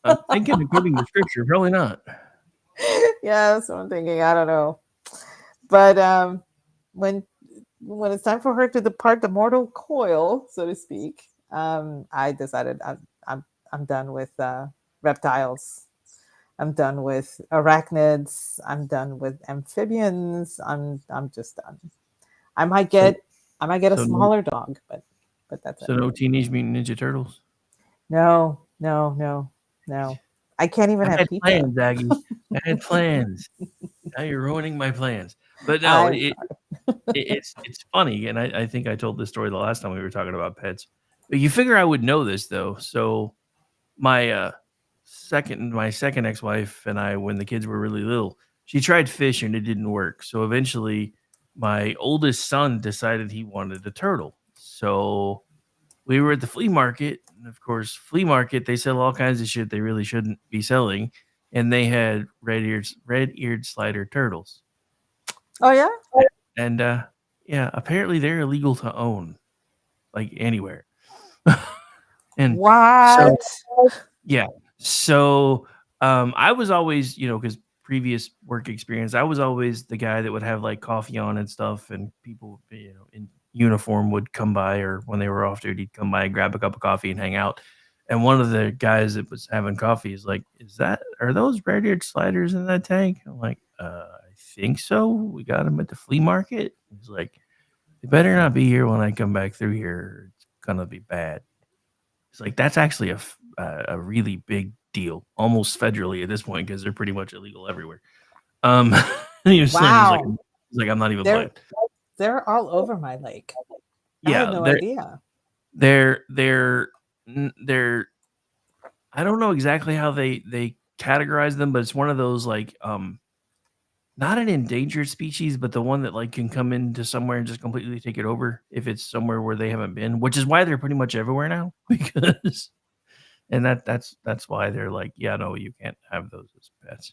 Speaker 7: I'm thinking according to scripture, probably not.
Speaker 6: Yeah, that's what I'm thinking. I don't know. But when it's time for her to depart the mortal coil, so to speak, I decided I'm done with reptiles. I'm done with arachnids. I'm done with amphibians. I'm just done. I might get a smaller dog, but that's it.
Speaker 7: So no Teenage Mutant Ninja Turtles.
Speaker 6: No. I can't even have pizza.
Speaker 7: Plans, Aggie. I had plans. Now you're ruining my plans. But no, it's funny, and I think I told this story the last time we were talking about pets. But you figure I would know this though. So my second ex-wife and I, when the kids were really little, she tried fish and it didn't work. So eventually my oldest son decided he wanted a turtle. So we were at the flea market, and of course, flea market, they sell all kinds of shit they really shouldn't be selling. And they had red-eared slider turtles.
Speaker 6: Oh yeah?
Speaker 7: And yeah, apparently they're illegal to own, like anywhere. And
Speaker 6: what?
Speaker 7: So I was always, because previous work experience, I was always the guy that would have like coffee on and stuff, and people, in uniform would come by, or when they were off duty, come by and grab a cup of coffee and hang out. And one of the guys that was having coffee is like, are those red-eared sliders in that tank? I'm like, I think so. We got them at the flea market. He's like, they better not be here when I come back through here. It's gonna be bad. It's like, that's actually a really big deal, almost federally at this point, because they're pretty much illegal everywhere.
Speaker 6: Wow.
Speaker 7: He's like, I'm not even playing.
Speaker 6: They're all over my lake.
Speaker 7: Yeah,
Speaker 6: I had no idea.
Speaker 7: They're I don't know exactly how they categorize them, but it's one of those like not an endangered species, but the one that like can come into somewhere and just completely take it over if it's somewhere where they haven't been, which is why they're pretty much everywhere now. Because and that's why they're like, yeah, no, you can't have those as pets.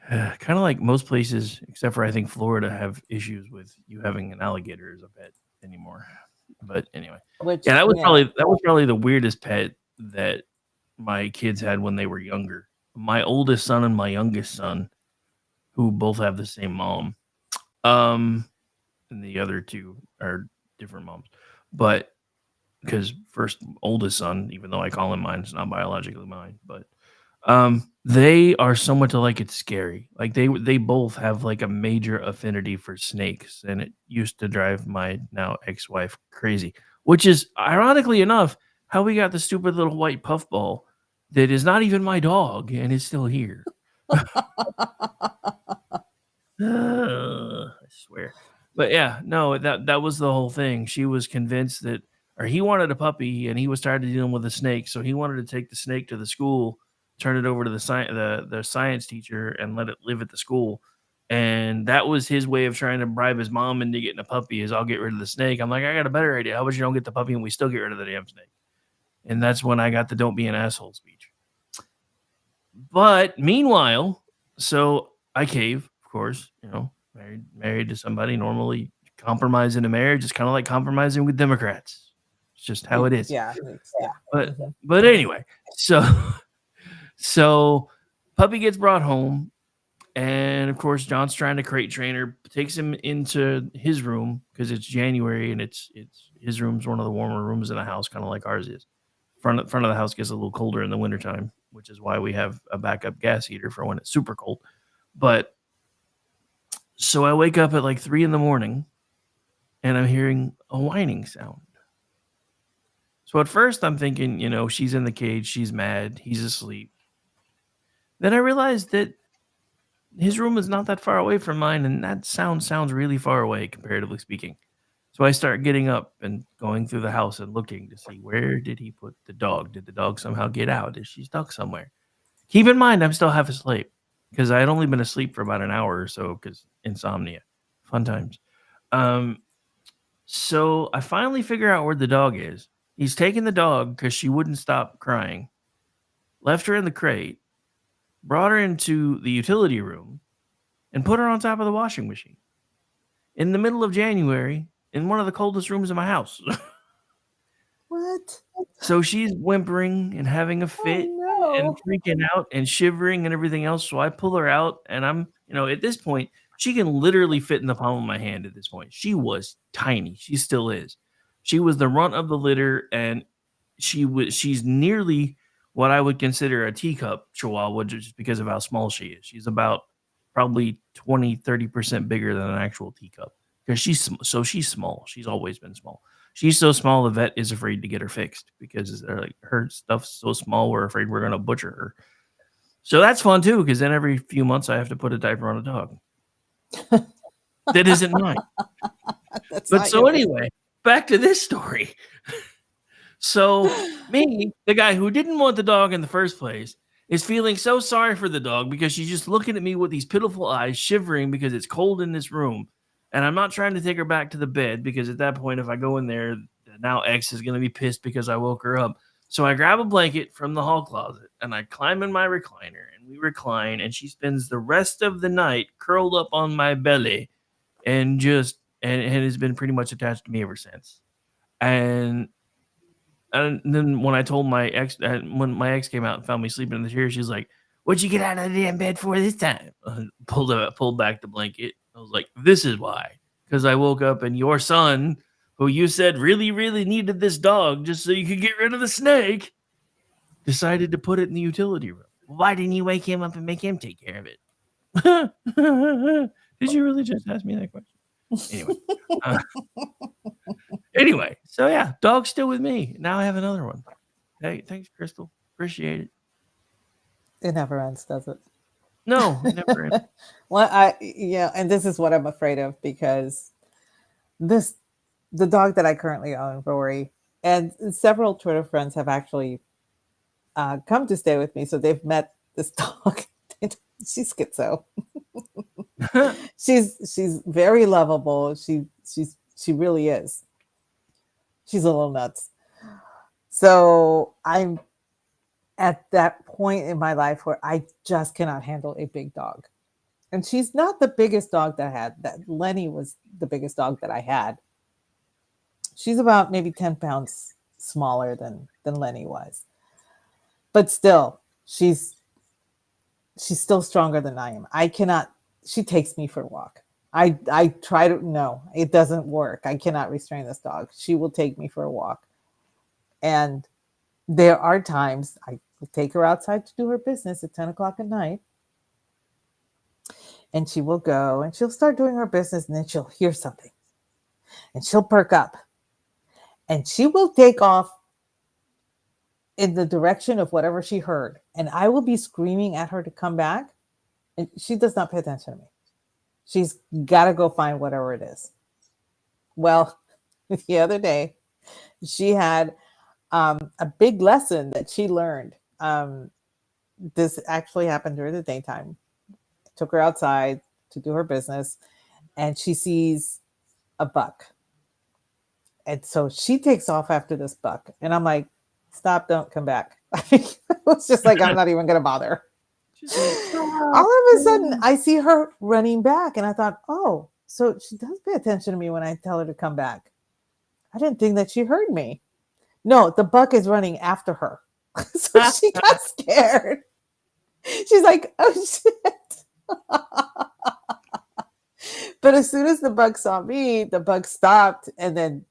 Speaker 7: Kind of like most places, except for I think Florida, have issues with you having an alligator as a pet anymore. But anyway, that was probably the weirdest pet that my kids had when they were younger. My oldest son and my youngest son, who both have the same mom, and the other two are different moms. But because first oldest son, even though I call him mine, it's not biologically mine, but they are so much alike it's scary. Like they both have like a major affinity for snakes, and it used to drive my now ex-wife crazy, which is ironically enough how we got the stupid little white puffball that is not even my dog and is still here. I swear. But yeah, no, that was the whole thing. She was convinced that, or he wanted a puppy, and he was tired of dealing with a snake, so he wanted to take the snake to the school, turn it over to the science teacher, and let it live at the school. And that was his way of trying to bribe his mom into getting a puppy. Is I'll get rid of the snake. I'm like, I got a better idea. How about you don't get the puppy and we still get rid of the damn snake? And that's when I got the "don't be an asshole" speech. But meanwhile, so I cave, of course, married to somebody. Normally, compromising a marriage is kind of like compromising with Democrats. It's just how it is.
Speaker 6: Yeah.
Speaker 7: But anyway, so puppy gets brought home, and of course, John's trying to crate trainer, takes him into his room because it's January and it's his room's one of the warmer rooms in the house, kind of like ours is. Front of the house gets a little colder in the wintertime, which is why we have a backup gas heater for when it's super cold. But so I wake up at like 3 a.m. and I'm hearing a whining sound. So at first I'm thinking, she's in the cage, she's mad, he's asleep. Then I realized that his room is not that far away from mine, and that sounds really far away, comparatively speaking. So I start getting up and going through the house and looking to see, where did he put the dog? Did the dog somehow get out? Is she stuck somewhere? Keep in mind, I'm still half asleep because I had only been asleep for about an hour or so because insomnia. Fun times. So I finally figure out where the dog is. He's taken the dog because she wouldn't stop crying, left her in the crate, brought her into the utility room, and put her on top of the washing machine in the middle of January in one of the coldest rooms in my house.
Speaker 6: What?
Speaker 7: So she's whimpering and having a fit and freaking out and shivering and everything else. So I pull her out, and I'm, at this point, she can literally fit in the palm of my hand at this point. She was tiny. She still is. She was the runt of the litter, and she's nearly what I would consider a teacup chihuahua just because of how small she is. She's about probably 20-30% bigger than an actual teacup because she's small. She's always been small. She's so small the vet is afraid to get her fixed because they're like, her stuff's so small, we're afraid we're going to butcher her. So that's fun too, because then every few months I have to put a diaper on a dog. That isn't mine. But so anyway, back to this story. So me, the guy who didn't want the dog in the first place, is feeling so sorry for the dog because she's just looking at me with these pitiful eyes, shivering because it's cold in this room. And I'm not trying to take her back to the bed because at that point, if I go in there, now X is going to be pissed because I woke her up. So I grab a blanket from the hall closet and I climb in my recliner and we recline, and she spends the rest of the night curled up on my belly and has been pretty much attached to me ever since. And then when I told my ex, when my ex came out and found me sleeping in the chair, she's like, "What'd you get out of the damn bed for this time?" Pulled back the blanket. I was like, "This is why." Because I woke up and your son, who you said really, really needed this dog just so you could get rid of the snake, decided to put it in the utility room. Why didn't you wake him up and make him take care of it? Did you really just ask me that question? Anyway, so yeah, dog's still with me. Now I have another one. Hey, thanks, Crystal. Appreciate it.
Speaker 6: It never ends, does it?
Speaker 7: No, it never ends.
Speaker 6: Well, and this is what I'm afraid of because the dog that I currently own, Rory, and several Twitter friends have actually come to stay with me. So they've met this dog. She's schizo. she's very lovable. She really is. She's a little nuts. So I'm at that point in my life where I just cannot handle a big dog. And she's not the biggest dog that I had. That Lenny was the biggest dog that I had. She's about maybe 10 pounds smaller than Lenny was. But still, she's still stronger than I am. I cannot, she takes me for a walk. I try to, no, it doesn't work. I cannot restrain this dog. She will take me for a walk. And there are times I will take her outside to do her business at 10 o'clock at night. And she will go and she'll start doing her business, and then she'll hear something. And she'll perk up. And she will take off in the direction of whatever she heard. And I will be screaming at her to come back. And she does not pay attention to me. She's got to go find whatever it is. Well, the other day she had a big lesson that she learned. This actually happened during the daytime. Took her outside to do her business, and she sees a buck. And so she takes off after this buck. And I'm like, stop, don't come back. It was just like, I'm not even going to bother. All of a sudden, I see her running back. And I thought, oh, so she does pay attention to me when I tell her to come back. I didn't think that she heard me. No, the buck is running after her. So she got scared. She's like, oh, shit. But as soon as the buck saw me, the buck stopped and then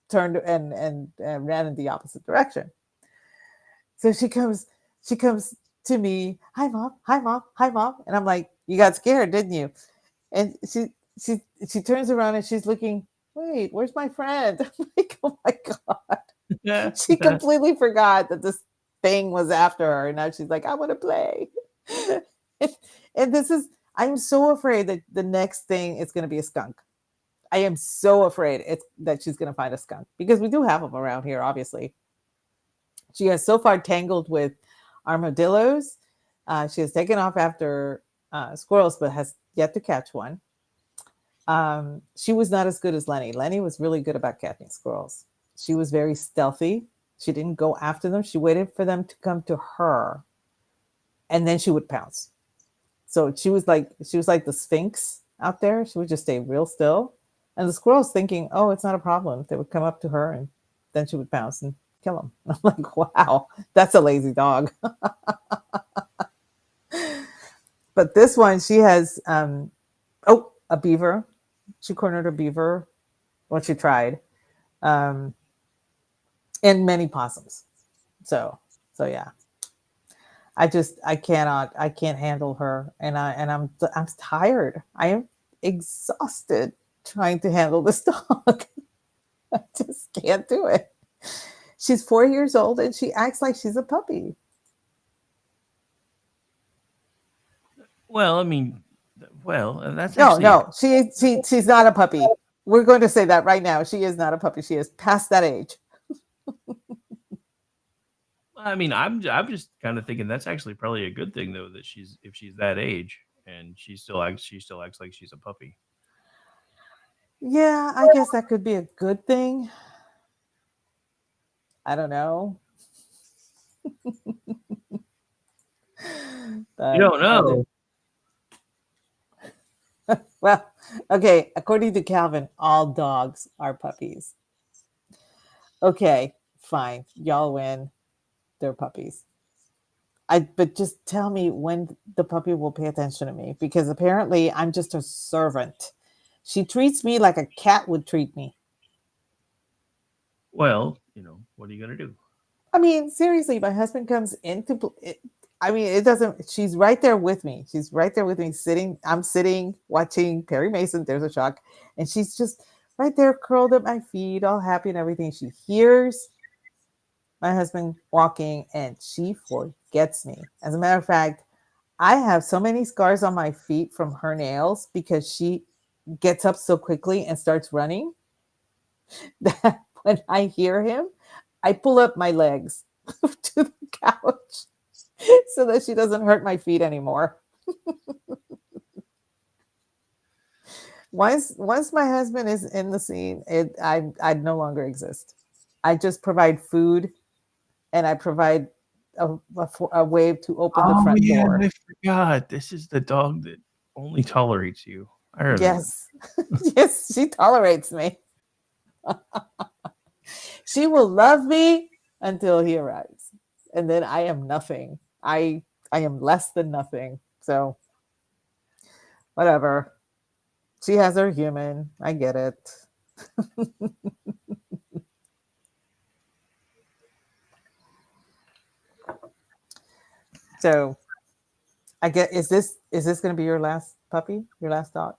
Speaker 6: turned and ran in the opposite direction. So she comes to me, hi mom, hi mom, hi mom, and I'm like, you got scared, didn't you? And she turns around and she's looking, wait, where's my friend? I'm like, oh my god. She completely forgot that this thing was after her, and now she's like, I want to play. And I'm so afraid that the next thing is going to be a skunk. I am so afraid that she's going to find a skunk, because we do have them around here, obviously. She has so far tangled with armadillos. She has taken off after squirrels, but has yet to catch one. She was not as good as Lenny. Lenny was really good about catching squirrels. She was very stealthy. She didn't go after them. She waited for them to come to her, and then she would pounce. So she was like the Sphinx out there. She would just stay real still. And the squirrels, thinking, oh, it's not a problem, they would come up to her, and then she would pounce and kill them. I'm like, wow, that's a lazy dog. But this one, she has, a beaver. She cornered a beaver. Well, she tried. And many possums. So yeah. I can't handle her. And I'm tired. I am exhausted trying to handle this dog. I just can't do it. She's 4 years old and she acts like she's a puppy.
Speaker 7: Well, I mean, that's
Speaker 6: no. She's not a puppy. We're going to say that right now. She is not a puppy. She is past that age.
Speaker 7: I mean, I'm just kind of thinking that's actually probably a good thing, though, that if she's that age and she still acts like she's a puppy.
Speaker 6: Yeah, I guess that could be a good thing. I don't know.
Speaker 7: You don't know.
Speaker 6: Well, okay. According to Calvin, all dogs are puppies. Okay, fine. Y'all win. They're puppies. But just tell me when the puppy will pay attention to me, because apparently I'm just a servant. She treats me like a cat would treat me.
Speaker 7: Well, what are you going to do?
Speaker 6: I mean, seriously, my husband comes into it. I mean, it doesn't, she's right there with me. She's right there with me I'm sitting watching Perry Mason. There's a shock. And she's just right there curled at my feet, all happy and everything. She hears my husband walking and she forgets me. As a matter of fact, I have so many scars on my feet from her nails because she gets up so quickly and starts running that when I hear him, I pull up my legs to the couch so that she doesn't hurt my feet anymore. Once my husband is in the scene, I no longer exist. I just provide food, and I provide a way to open the front door.
Speaker 7: I forgot. This is the dog that only tolerates you. I remember.
Speaker 6: Yes. Yes, she tolerates me. She will love me until he arrives. And then I am nothing. I am less than nothing. So whatever. She has her human. I get it. So I get, is this going to be your last puppy, your last dog?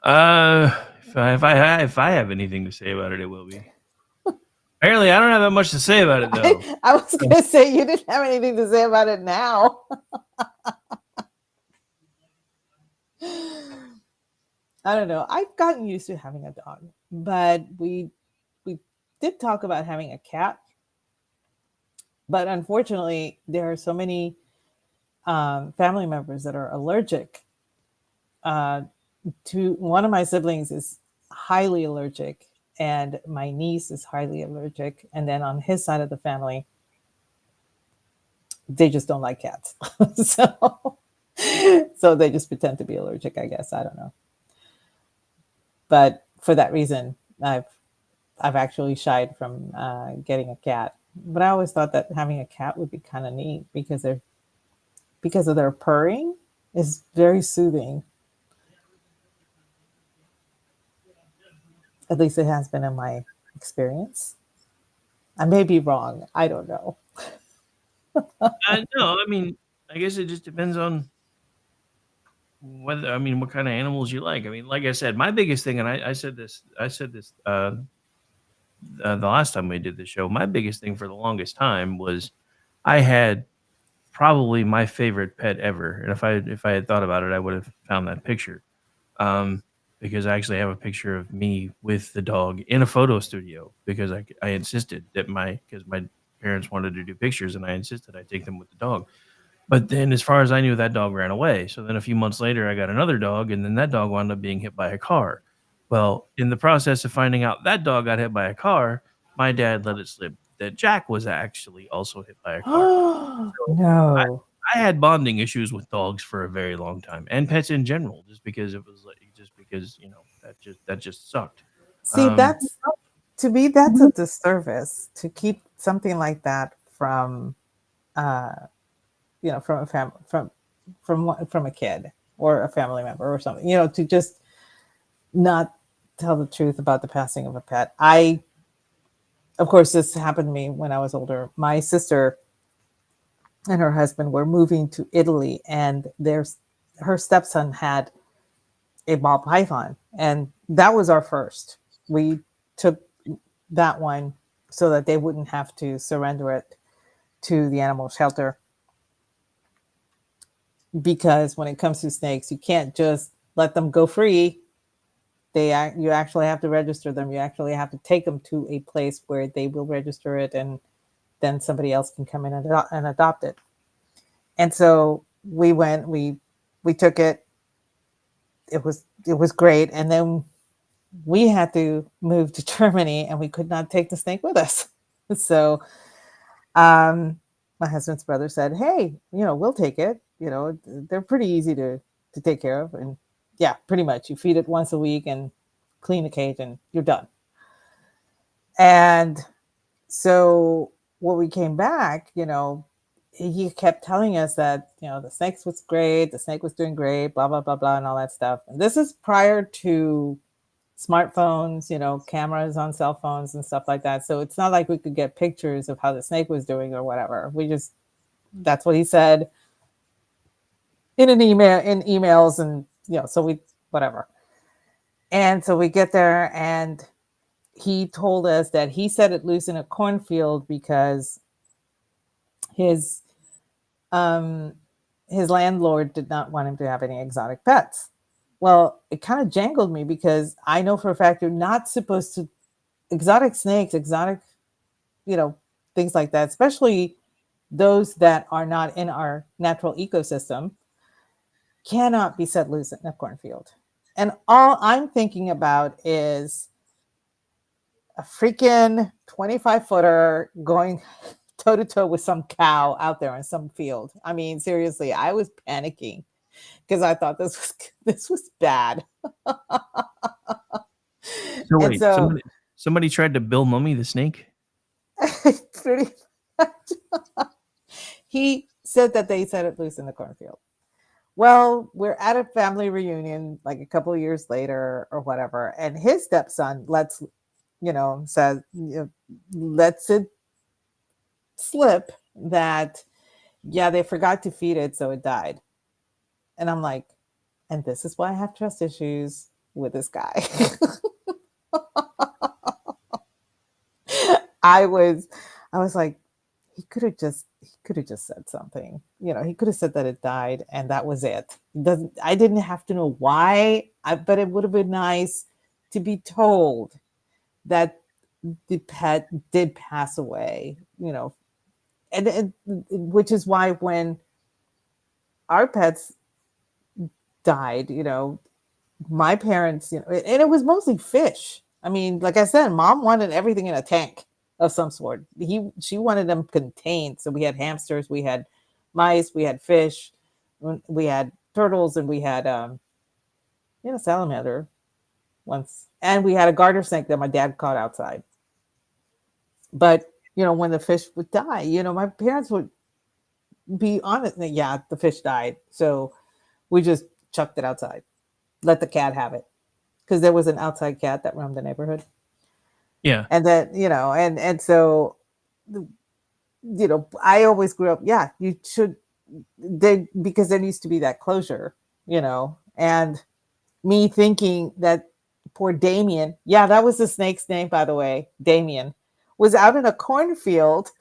Speaker 7: If I have anything to say about it, it will be. Apparently, I don't have that much to say about it, though.
Speaker 6: I was going to say you didn't have anything to say about it now. I don't know. I've gotten used to having a dog, but we did talk about having a cat. But unfortunately, there are so many family members that are allergic. Uh, to one of my siblings is highly allergic, and my niece is highly allergic. And then on his side of the family, they just don't like cats. so, so they just pretend to be allergic, I guess. I don't know. But for that reason, I've actually shied from getting a cat. But I always thought that having a cat would be kind of neat because of their purring is very soothing. At least it has been in my experience. I may be wrong. I don't know.
Speaker 7: No, I mean, I guess it just depends on what kind of animals you like. I mean, like I said, my biggest thing, and I said this the last time we did the show. My biggest thing for the longest time was I had probably my favorite pet ever, and if I had thought about it, I would have found that picture. Um, because I actually have a picture of me with the dog in a photo studio because I insisted that because my parents wanted to do pictures and I insisted I take them with the dog. But then, as far as I knew, that dog ran away. So then a few months later, I got another dog, and then that dog wound up being hit by a car. Well, in the process of finding out that dog got hit by a car, my dad let it slip that Jack was actually also hit by a car. So
Speaker 6: No.
Speaker 7: I had bonding issues with dogs for a very long time, and pets in general, just because it was like just because that just sucked.
Speaker 6: See,
Speaker 7: Um,
Speaker 6: that's to me, that's a disservice to keep something like that from, uh, from a family, from a kid or a family member or something. To just not tell the truth about the passing of a pet. Of course, this happened to me when I was older. My sister and her husband were moving to Italy, and her stepson had a ball python, and that was our first. We took that one so that they wouldn't have to surrender it to the animal shelter, because when it comes to snakes, you can't just let them go free. You actually have to register them. You actually have to take them to a place where they will register it, and then somebody else can come in and adopt it. And so we took it. It was great, and then we had to move to Germany, and we could not take the snake with us. So my husband's brother said, "Hey, we'll take it. They're pretty easy to take care of, and yeah, pretty much you feed it once a week and clean the cage, and you're done." And so when we came back, he kept telling us that the snake was great, the snake was doing great, blah blah blah blah, and all that stuff. And this is prior to smartphones, cameras on cell phones and stuff like that. So it's not like we could get pictures of how the snake was doing or whatever. That's what he said in emails, and so we whatever. And so we get there, and he told us that he set it loose in a cornfield because his um his landlord did not want him to have any exotic pets. Well, it kind of jangled me because I know for a fact you're not supposed to exotic snakes, you know, things like that, especially those that are not in our natural ecosystem, cannot be set loose in a cornfield. And all I'm thinking about is a freaking 25-footer going toe to toe with some cow out there in some field. I mean, seriously, I was panicking because I thought this was bad.
Speaker 7: so
Speaker 6: And
Speaker 7: wait,
Speaker 6: so
Speaker 7: somebody tried to Bill Mummy the snake?
Speaker 6: pretty much, he said that they set it loose in the cornfield. Well, we're at a family reunion like a couple of years later or whatever, and his stepson lets it slip that, yeah, they forgot to feed it, so it died. And I'm like, and this is why I have trust issues with this guy. I was like, he could have just, he could have just said something. He could have said that it died and that was it. I didn't have to know why, but it would have been nice to be told that the pet did pass away, and which is why when our pets died, my parents, and it was mostly fish. I mean, like I said, mom wanted everything in a tank of some sort. She wanted them contained. So we had hamsters, we had mice, we had fish, we had turtles, and we had salamander once, and we had a garter snake that my dad caught outside. But when the fish would die, my parents would be honest. Yeah, the fish died, so we just chucked it outside, let the cat have it, because there was an outside cat that roamed the neighborhood.
Speaker 7: Yeah.
Speaker 6: And then, and so, I always grew up, yeah, you should, because there needs to be that closure, and me thinking that poor Damien, yeah, that was the snake's name, by the way, Damien, was out in a cornfield,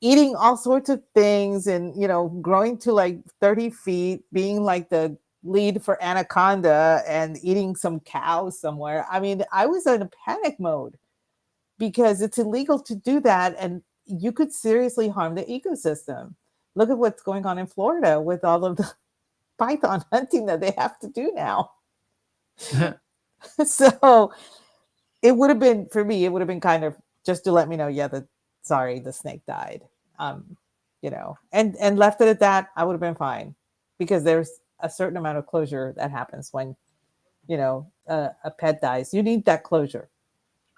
Speaker 6: eating all sorts of things and, growing to like 30 feet, being like the lead for Anaconda and eating some cows somewhere. I mean, I was in a panic mode because it's illegal to do that. And you could seriously harm the ecosystem. Look at what's going on in Florida with all of the python hunting that they have to do now. So it would have been, for me, it would have been kind of just to let me know, yeah, the snake died, and left it at that. I would have been fine, because there's a certain amount of closure that happens when, a pet dies. You need that closure.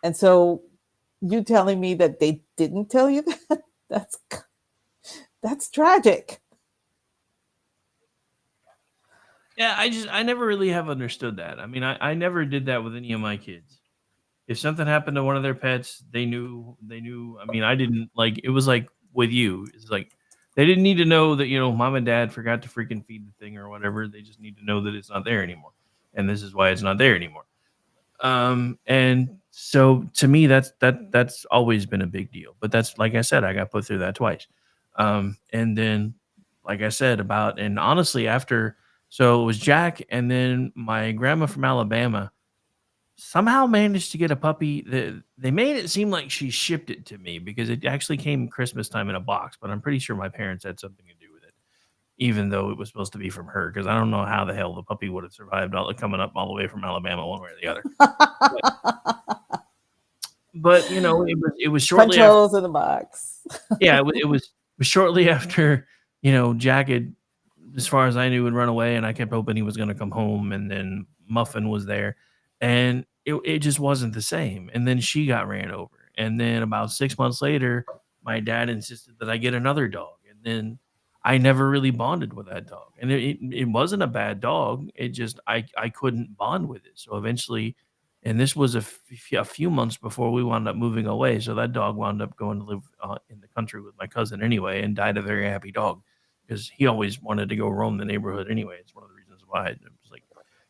Speaker 6: And so you telling me that they didn't tell you that, that's tragic.
Speaker 7: Yeah, I never really have understood that. I mean, I never did that with any of my kids. If something happened to one of their pets, they knew. I mean, I didn't, like, it was like with you. It's like they didn't need to know that, mom and dad forgot to freaking feed the thing or whatever. They just need to know that it's not there anymore. And this is why it's not there anymore. And so to me, that's always been a big deal. But that's, like I said, I got put through that twice. And then, like I said, and honestly, so it was Jack, and then my grandma from Alabama somehow managed to get a puppy. They made it seem like she shipped it to me because it actually came Christmas time in a box, but I'm pretty sure my parents had something to do with it, even though it was supposed to be from her, because I don't know how the hell the puppy would have survived coming up all the way from Alabama one way or the other. But it was shortly
Speaker 6: Punch holes in the box.
Speaker 7: Yeah, it was shortly after, Jack had, as far as I knew, would run away, and I kept hoping he was going to come home, and then Muffin was there, and it just wasn't the same. And then she got ran over, and then about 6 months later, my dad insisted that I get another dog, and then I never really bonded with that dog, and it wasn't a bad dog. It just I couldn't bond with it, so eventually. And this was a few months before we wound up moving away. So that dog wound up going to live in the country with my cousin anyway, and died a very happy dog, because he always wanted to go roam the neighborhood anyway. It's one of the reasons why. It was like,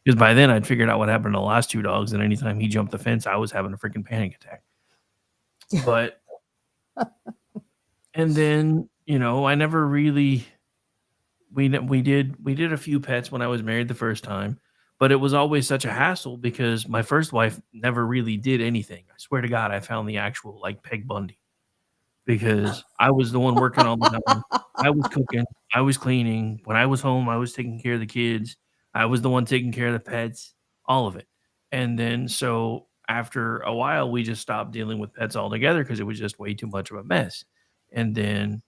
Speaker 7: because by then I'd figured out what happened to the last two dogs, and anytime he jumped the fence, I was having a freaking panic attack. But, and then, I never really, we did a few pets when I was married the first time. But it was always such a hassle because my first wife never really did anything. I swear to God, I found the actual, like, Peg Bundy, because I was the one working all the time. I was cooking. I was cleaning. When I was home, I was taking care of the kids. I was the one taking care of the pets, all of it. And then so after a while, we just stopped dealing with pets altogether because it was just way too much of a mess. And then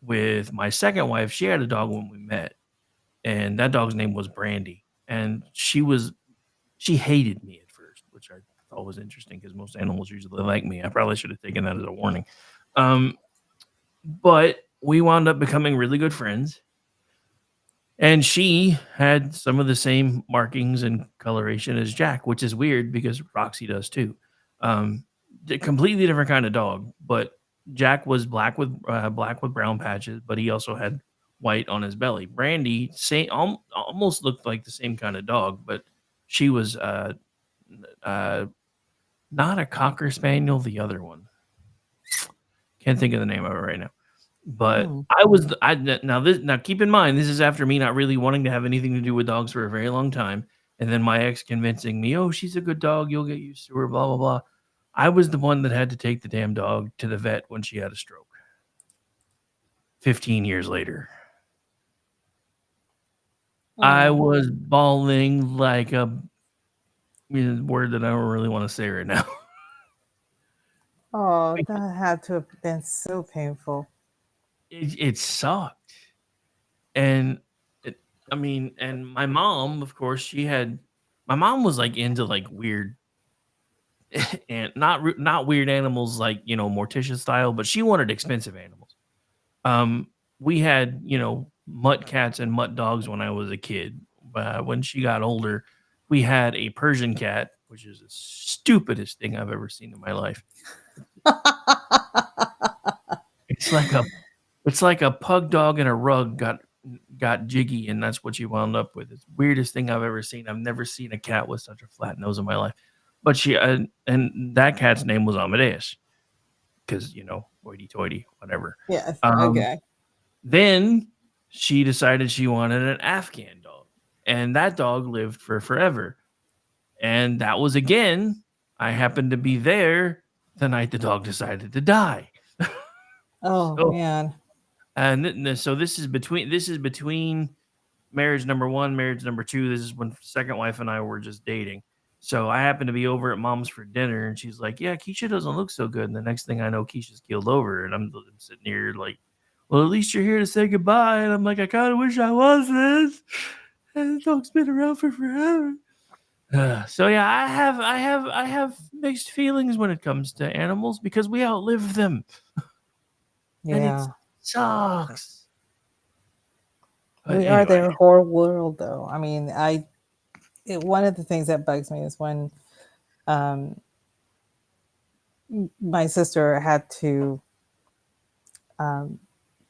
Speaker 7: with my second wife, she had a dog when we met, and that dog's name was Brandy. And she hated me at first, which I thought was interesting because most animals usually like me. I probably should have taken that as a warning. But we wound up becoming really good friends. And she had some of the same markings and coloration as Jack, which is weird because Roxy does too. Completely different kind of dog, but Jack was black with brown patches, but he also had white on his belly. Brandy almost looked like the same kind of dog, but she was not a Cocker Spaniel. The other one, Can't think of the name of it right now. But now keep in mind, this is after me not really wanting to have anything to do with dogs for a very long time. And then my ex convincing me, oh, she's a good dog. You'll get used to her, blah, blah, blah. I was the one that had to take the damn dog to the vet when she had a stroke. 15 years later. I was bawling like a word that I don't really want to say right now.
Speaker 6: Oh, that had to have been so painful.
Speaker 7: It sucked. And and my mom, of course, my mom was like into like weird and not weird animals like, Morticia style, but she wanted expensive animals. We had, mutt cats and mutt dogs when I was a kid. When she got older, we had a Persian cat, which is the stupidest thing I've ever seen in my life. It's like a pug dog and a rug got jiggy, and that's what she wound up with. It's the weirdest thing I've ever seen. I've never seen a cat with such a flat nose in my life. But she and that cat's name was Amadeus, because hoity-toity, whatever.
Speaker 6: Yes. Okay.
Speaker 7: Then she decided she wanted an Afghan dog, and that dog lived for forever. And that was, again, I happened to be there the night the dog decided to die.
Speaker 6: Oh, man.
Speaker 7: And so this is between marriage number 1, marriage number 2. This is when second wife and I were just dating. So I happened to be over at mom's for dinner, and she's like, yeah, Keisha doesn't look so good. And the next thing I know, Keisha's keeled over, and I'm sitting here like, well, at least you're here to say goodbye. And I'm like, I kind of wish I wasn't. And the dog's been around for forever. So yeah, I have mixed feelings when it comes to animals because we outlive them.
Speaker 6: Yeah.
Speaker 7: And it sucks.
Speaker 6: We are their whole world, though. I mean, one of the things that bugs me is when my sister had to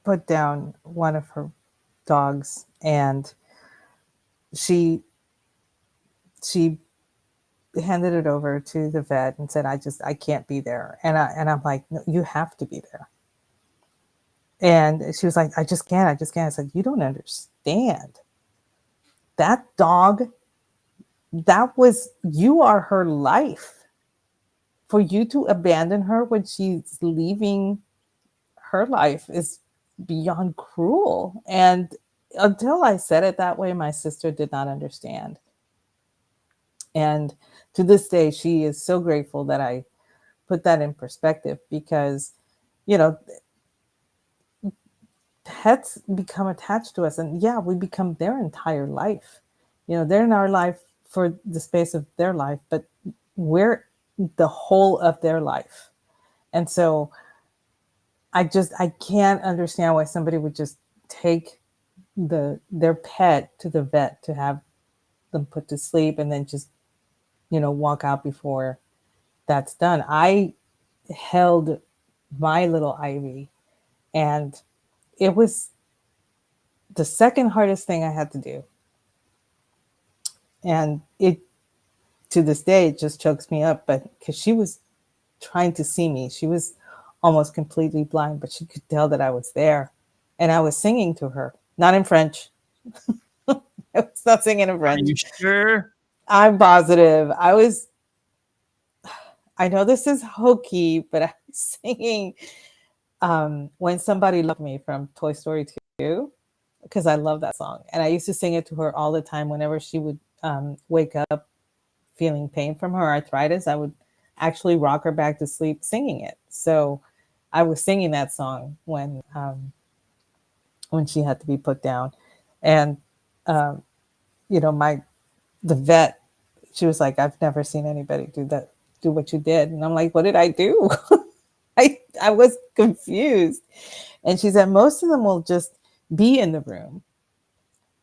Speaker 6: put down one of her dogs, and she handed it over to the vet and said, I can't be there. And I'm like, no, you have to be there. And she was like, I just can't. I said, you don't understand. That dog, you are her life. For you to abandon her when she's leaving her life is beyond cruel. And until I said it that way, my sister did not understand. And to this day, she is so grateful that I put that in perspective because, pets become attached to us. And yeah, we become their entire life. They're in our life for the space of their life, but we're the whole of their life. And so I can't understand why somebody would just take their pet to the vet to have them put to sleep and then just walk out before that's done. I held my little Ivy, and it was the second hardest thing I had to do. And it, to this day, it just chokes me up, but because she was trying to see me, she was almost completely blind, but she could tell that I was there. And I was singing to her, not in French. I was not singing in French.
Speaker 7: Are you sure?
Speaker 6: I'm positive. I know this is hokey, but I was singing When Somebody Loved Me from Toy Story 2, because I love that song. And I used to sing it to her all the time whenever she would wake up feeling pain from her arthritis. I would actually rock her back to sleep singing it. So I was singing that song when she had to be put down. And, the vet, she was like, I've never seen anybody do what you did. And I'm like, what did I do? I was confused. And she said, most of them will just be in the room.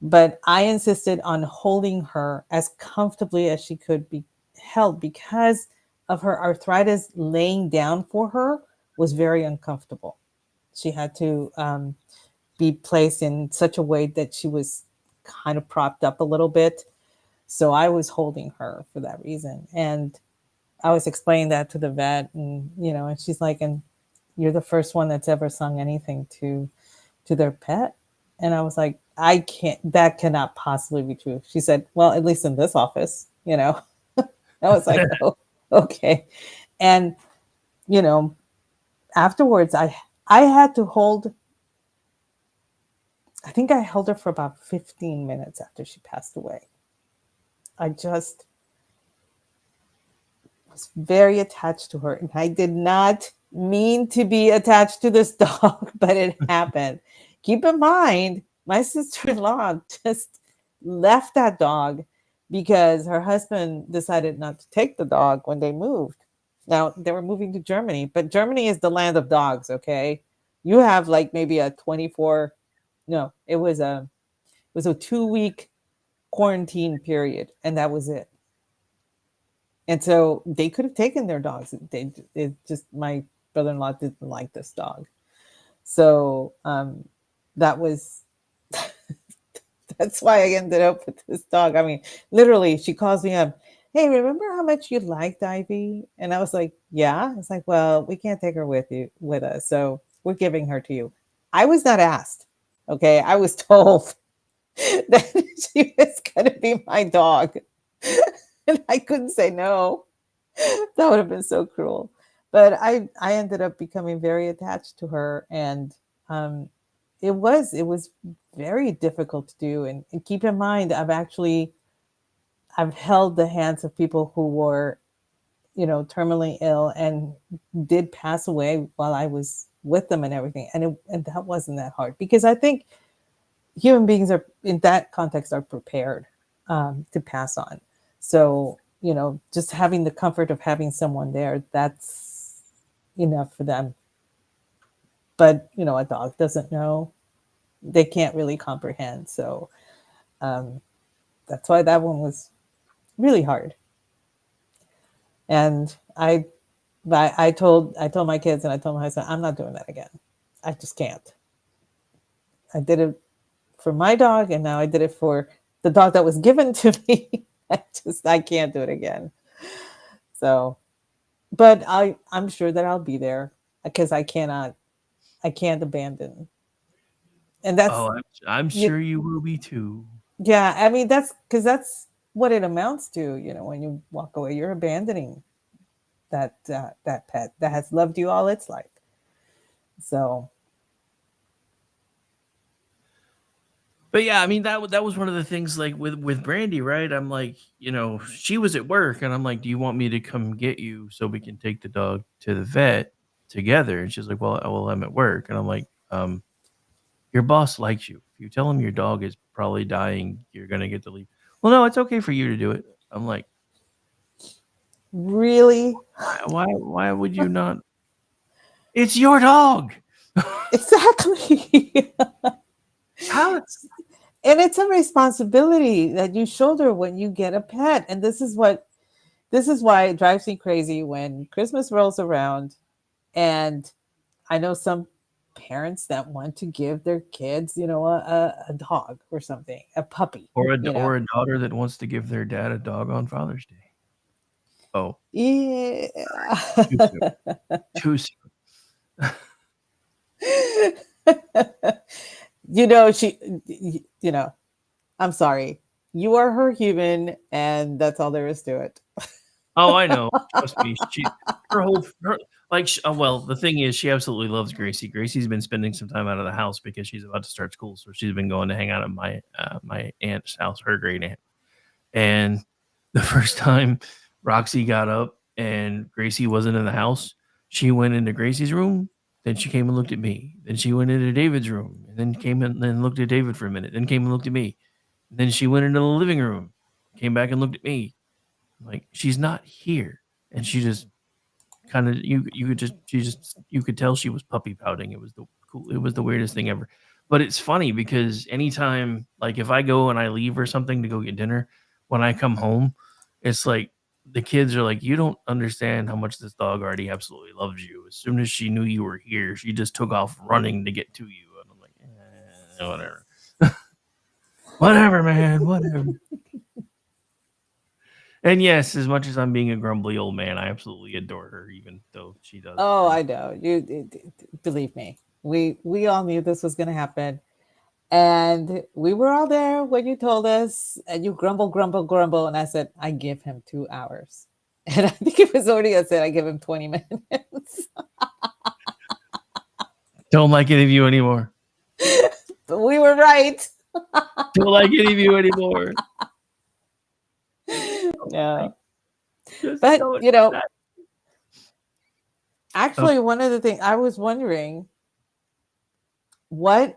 Speaker 6: But I insisted on holding her as comfortably as she could be held because of her arthritis. Laying down for her was very uncomfortable. She had to be placed in such a way that she was kind of propped up a little bit. So I was holding her for that reason. And I was explaining that to the vet, and, and she's like, and you're the first one that's ever sung anything to their pet. And I was like, I can't, that cannot possibly be true. She said, well, at least in this office, you know. I was like, oh, okay. And, you know, afterwards I had to hold, I think I held her for about 15 minutes after she passed away. I just was very attached to her, and I did not mean to be attached to this dog, but it happened. Keep in mind, my sister-in-law just left that dog because her husband decided not to take the dog when they moved. Now they were moving to Germany, but Germany is the land of dogs. Okay, you have like maybe a 24. No, it was a 2-week quarantine period, and that was it. And so they could have taken their dogs. It just, my brother-in-law didn't like this dog. So that was, that's why I ended up with this dog. I mean, literally, she calls me up. Hey, remember how much you liked Ivy? And I was like, yeah. It's like, well, we can't take her with us. So we're giving her to you. I was not asked. Okay. I was told that she was going to be my dog. And I couldn't say no. That would have been so cruel. But I ended up becoming very attached to her, and it was very difficult to do. And keep in mind, I've held the hands of people who were, you know, terminally ill and did pass away while I was with them and everything. And that wasn't that hard, because I think human beings are, in that context, are prepared to pass on. So, you know, just having the comfort of having someone there, that's enough for them. But, you know, a dog doesn't know. They can't really comprehend. So that's why that one was really hard. And I told my kids, and I told my husband, I'm not doing that again. I just can't. I did it for my dog, and now I did it for the dog that was given to me. I can't do it again. So, but I'm sure that I'll be there, because I can't abandon. And that's,
Speaker 7: I'm sure you will be too.
Speaker 6: yeah, I mean, that's what it amounts to. You know, when you walk away, you're abandoning that pet that has loved you all its life. So,
Speaker 7: but yeah, I mean, that was one of the things, like with Brandy, right? I'm like, you know, she was at work, and I'm like, do you want me to come get you so we can take the dog to the vet together? And she's like, well, I'm at work. And I'm like, your boss likes you. If you tell him your dog is probably dying, you're gonna get to leave. Well, no, it's okay for you to do it. I'm like,
Speaker 6: really?
Speaker 7: Why would you not? It's your dog.
Speaker 6: Exactly.
Speaker 7: How it's
Speaker 6: And it's a responsibility that you shoulder when you get a pet. And this is why it drives me crazy when Christmas rolls around, and I know some parents that want to give their kids, you know, a dog or something, a puppy,
Speaker 7: or
Speaker 6: you know?
Speaker 7: a daughter that wants to give their dad a dog on Father's Day. Oh,
Speaker 6: Yeah.
Speaker 7: too soon.
Speaker 6: You know, you know, I'm sorry. You are her human, and that's all there is to it.
Speaker 7: Oh, I know. Trust me. Well, the thing is, she absolutely loves Gracie. Gracie's been spending some time out of the house because she's about to start school, so she's been going to hang out at my aunt's house, her great aunt. And the first time Roxy got up and Gracie wasn't in the house, she went into Gracie's room. Then she came and looked at me. Then she went into David's room, and then came in and looked at David for a minute. Then came and looked at me. And then she went into the living room, came back and looked at me. Like, she's not here. And she just kind of, you could tell she was puppy pouting. It was the weirdest thing ever. But it's funny because anytime, like, if I go and I leave or something to go get dinner, when I come home, it's like the kids are like, you don't understand how much this dog already absolutely loves you. As soon as she knew you were here, she just took off running to get to you. And I'm like, whatever. Whatever, man, whatever. And yes, as much as I'm being a grumbly old man, I absolutely adore her, even though she does.
Speaker 6: Oh, I know. Believe me. We all knew this was going to happen. And we were all there when you told us, and you grumble, grumble, grumble. And I said, I give him 2 hours. And I think it was already, I said, I give him 20 minutes.
Speaker 7: Don't like any of you anymore.
Speaker 6: But we were right.
Speaker 7: Don't like any of you anymore.
Speaker 6: No.
Speaker 7: Just
Speaker 6: But,
Speaker 7: so
Speaker 6: you know,
Speaker 7: sad.
Speaker 6: actually, one of the things I was wondering, what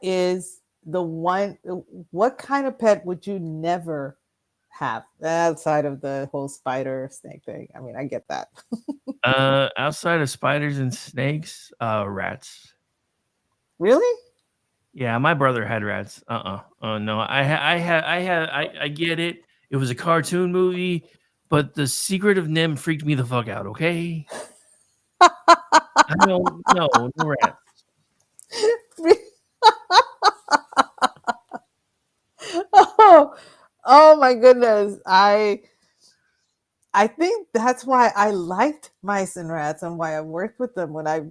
Speaker 6: kind of pet would you never have outside of the whole spider snake thing? I mean, I get that.
Speaker 7: Outside of spiders and snakes, rats.
Speaker 6: Really?
Speaker 7: Yeah, my brother had rats. No, I get it. It was a cartoon movie, but The Secret of Nim freaked me the fuck out. Okay. I don't know, no rats.
Speaker 6: Oh my goodness. I think that's why I liked mice and rats and why I worked with them when I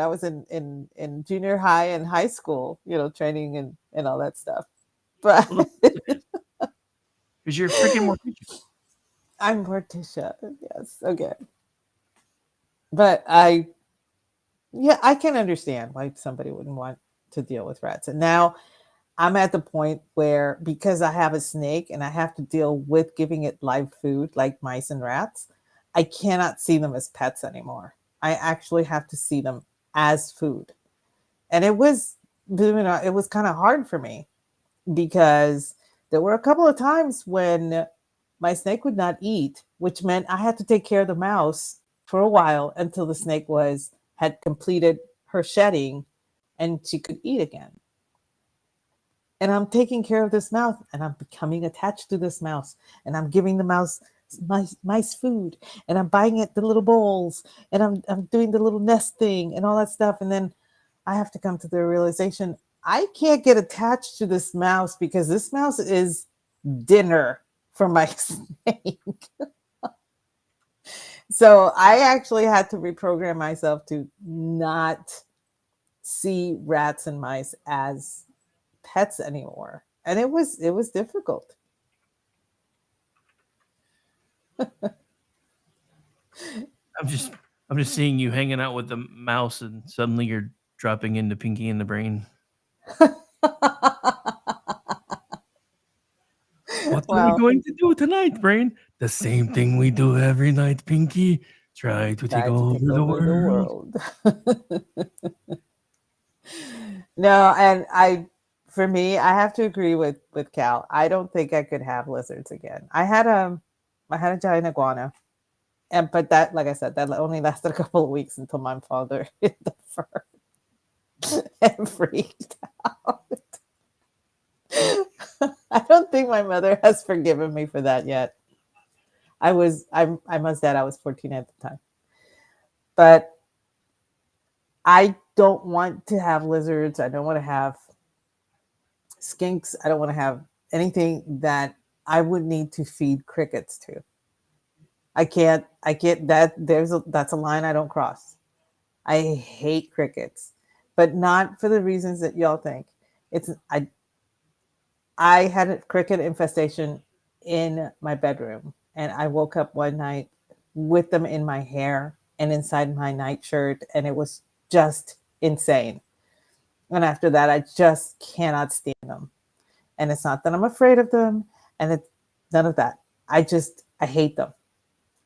Speaker 6: was in junior high and high school, training and all that stuff. But
Speaker 7: Well, because you're freaking Morticia.
Speaker 6: I'm Morticia. Yes. Okay. But I can understand why somebody wouldn't want to deal with rats. And now I'm at the point where, because I have a snake and I have to deal with giving it live food like mice and rats, I cannot see them as pets anymore. I actually have to see them as food. And it was kind of hard for me, because there were a couple of times when my snake would not eat, which meant I had to take care of the mouse for a while until the snake had completed her shedding and she could eat again. And I'm taking care of this mouse, and I'm becoming attached to this mouse, and I'm giving the mouse mice food, and I'm buying it the little bowls, and I'm doing the little nest thing and all that stuff. And then I have to come to the realization I can't get attached to this mouse, because this mouse is dinner for my snake. So I actually had to reprogram myself to not see rats and mice as pets anymore, and it was difficult.
Speaker 7: I'm just seeing you hanging out with the mouse, and suddenly you're dropping into Pinky in the Brain. What are we going to do tonight, Brain? The same thing we do every night, Pinky. Try to take over the world.
Speaker 6: No, and for me, I have to agree with Cal. I don't think I could have lizards again. I had a giant iguana, but that, like I said, that only lasted a couple of weeks until my father hit the fur and freaked out. I don't think my mother has forgiven me for that yet. I must add, I was 14 at the time. But I don't want to have lizards. I don't want to have skinks. I don't want to have anything that I would need to feed crickets to. I can't that's a line I don't cross. I hate crickets, but not for the reasons that y'all think. I had a cricket infestation in my bedroom, and I woke up one night with them in my hair and inside my nightshirt, and it was just insane. And after that, I just cannot stand them. And it's not that I'm afraid of them, and it's none of that. I hate them.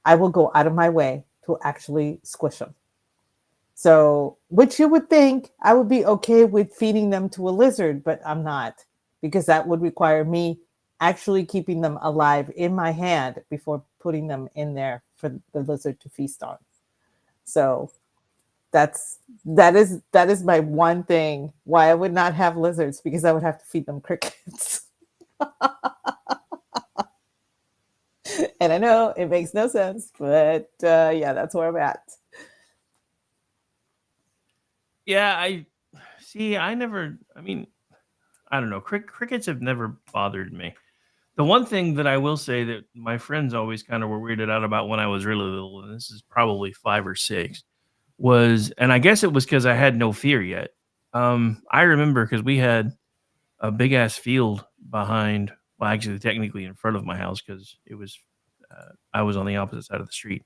Speaker 6: I will go out of my way to actually squish them. So, which you would think I would be okay with feeding them to a lizard, but I'm not, because that would require me actually keeping them alive in my hand before putting them in there for the lizard to feast on. So that is my one thing why I would not have lizards, because I would have to feed them crickets. And I know it makes no sense, but yeah, that's where I'm at.
Speaker 7: Yeah, I don't know. Crickets have never bothered me. The one thing that I will say that my friends always kind of were weirded out about when I was really little, and this is probably 5 or 6, was, and I guess it was because I had no fear yet. I remember because we had a big ass field behind, well, actually, technically in front of my house because it was, I was on the opposite side of the street,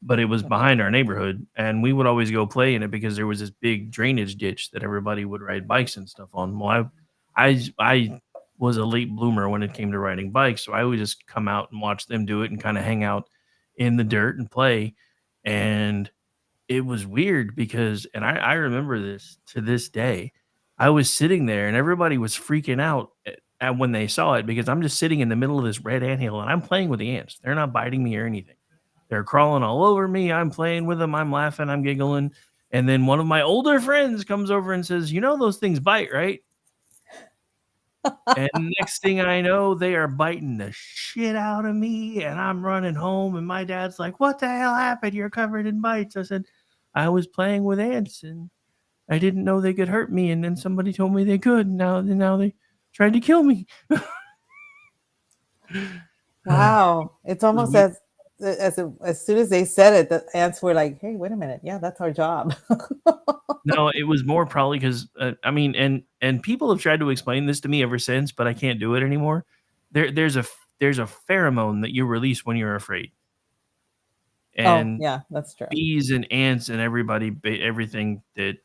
Speaker 7: but it was behind our neighborhood, and we would always go play in it because there was this big drainage ditch that everybody would ride bikes and stuff on. Well, I was a late bloomer when it came to riding bikes, so I would just come out and watch them do it and kind of hang out in the dirt and play. And it was weird because, and I remember this to this day. I was sitting there and everybody was freaking out at when they saw it because I'm just sitting in the middle of this red anthill and I'm playing with the ants. They're not biting me or anything. They're crawling all over me. I'm playing with them. I'm laughing. I'm giggling. And then one of my older friends comes over and says, "You know those things bite, right?" And next thing I know, they are biting the shit out of me. And I'm running home. And my dad's like, "What the hell happened? You're covered in bites." I said, "I was playing with ants and I didn't know they could hurt me. And then somebody told me they could. Now they tried to kill me."
Speaker 6: Wow. It's almost
Speaker 7: weird.
Speaker 6: as soon as they said it, the ants were like, "Hey, wait a minute. Yeah, that's our job."
Speaker 7: No, it was more probably because I mean, and people have tried to explain this to me ever since, but I can't do it anymore. There's a pheromone that you release when you're afraid,
Speaker 6: Oh,
Speaker 7: and
Speaker 6: yeah, that's true.
Speaker 7: bees and ants and everything that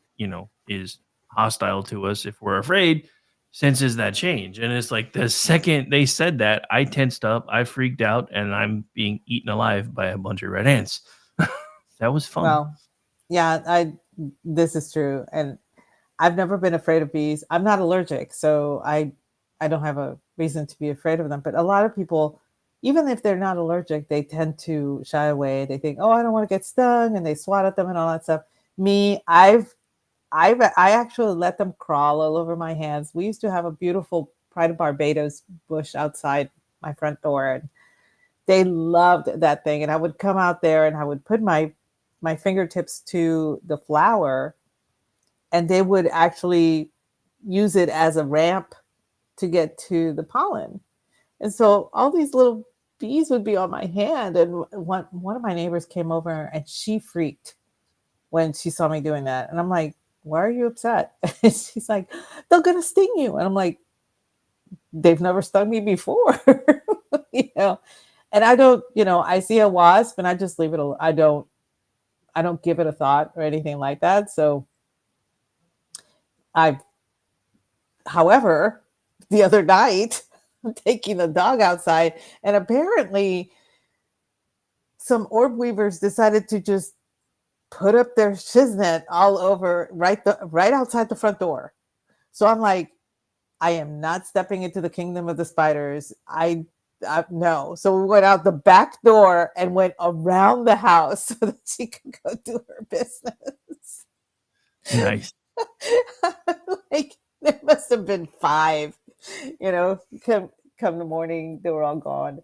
Speaker 7: is hostile to us if we're afraid senses that change. And it's like the second they said that, I tensed up, I freaked out, and I'm being eaten alive by a bunch of red ants. That was fun.
Speaker 6: Well, yeah, this is true. And I've never been afraid of bees. I'm not allergic, so I don't have a reason to be afraid of them. But a lot of people, even if they're not allergic, they tend to shy away. They think, "Oh, I don't want to get stung," and they swat at them and all that stuff. Me, I actually let them crawl all over my hands. We used to have a beautiful Pride of Barbados bush outside my front door, and they loved that thing. And I would come out there and I would put my fingertips to the flower, and they would actually use it as a ramp to get to the pollen. And so all these little bees would be on my hand. And one of my neighbors came over and she freaked when she saw me doing that. And I'm like, "Why are you upset?" And she's like, "They're going to sting you." And I'm like, "They've never stung me before." you know, and I don't, I see a wasp and I just leave it alone. I don't give it a thought or anything like that. So however, the other night, I'm taking the dog outside, and apparently some orb weavers decided to just put up their shiznet all over right outside the front door. So I'm like, I am not stepping into the kingdom of the spiders. No. So we went out the back door and went around the house so that she could go do her business.
Speaker 7: Nice.
Speaker 6: Like, there must have been 5, come the morning, they were all gone.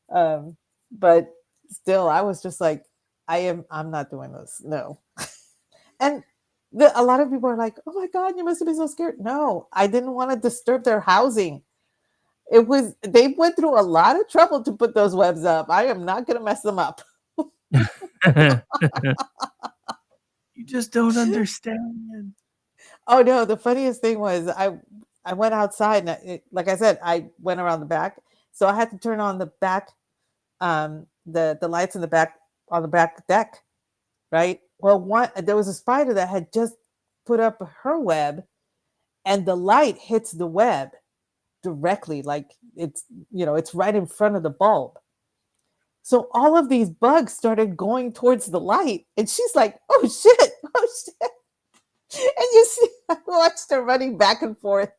Speaker 6: But still, I was just like, I'm not doing this. No. And a lot of people are like, "Oh my God, you must have been so scared." No, I didn't want to disturb their housing. They went through a lot of trouble to put those webs up. I am not going to mess them up.
Speaker 7: You just don't understand.
Speaker 6: Oh no, the funniest thing was I went outside and like I said, I went around the back. So I had to turn on the back, the lights in the back on the back deck, right? Well, there was a spider that had just put up her web, and the light hits the web directly, like it's right in front of the bulb. So all of these bugs started going towards the light, and she's like, "Oh shit, oh shit." And you see, I watched her running back and forth,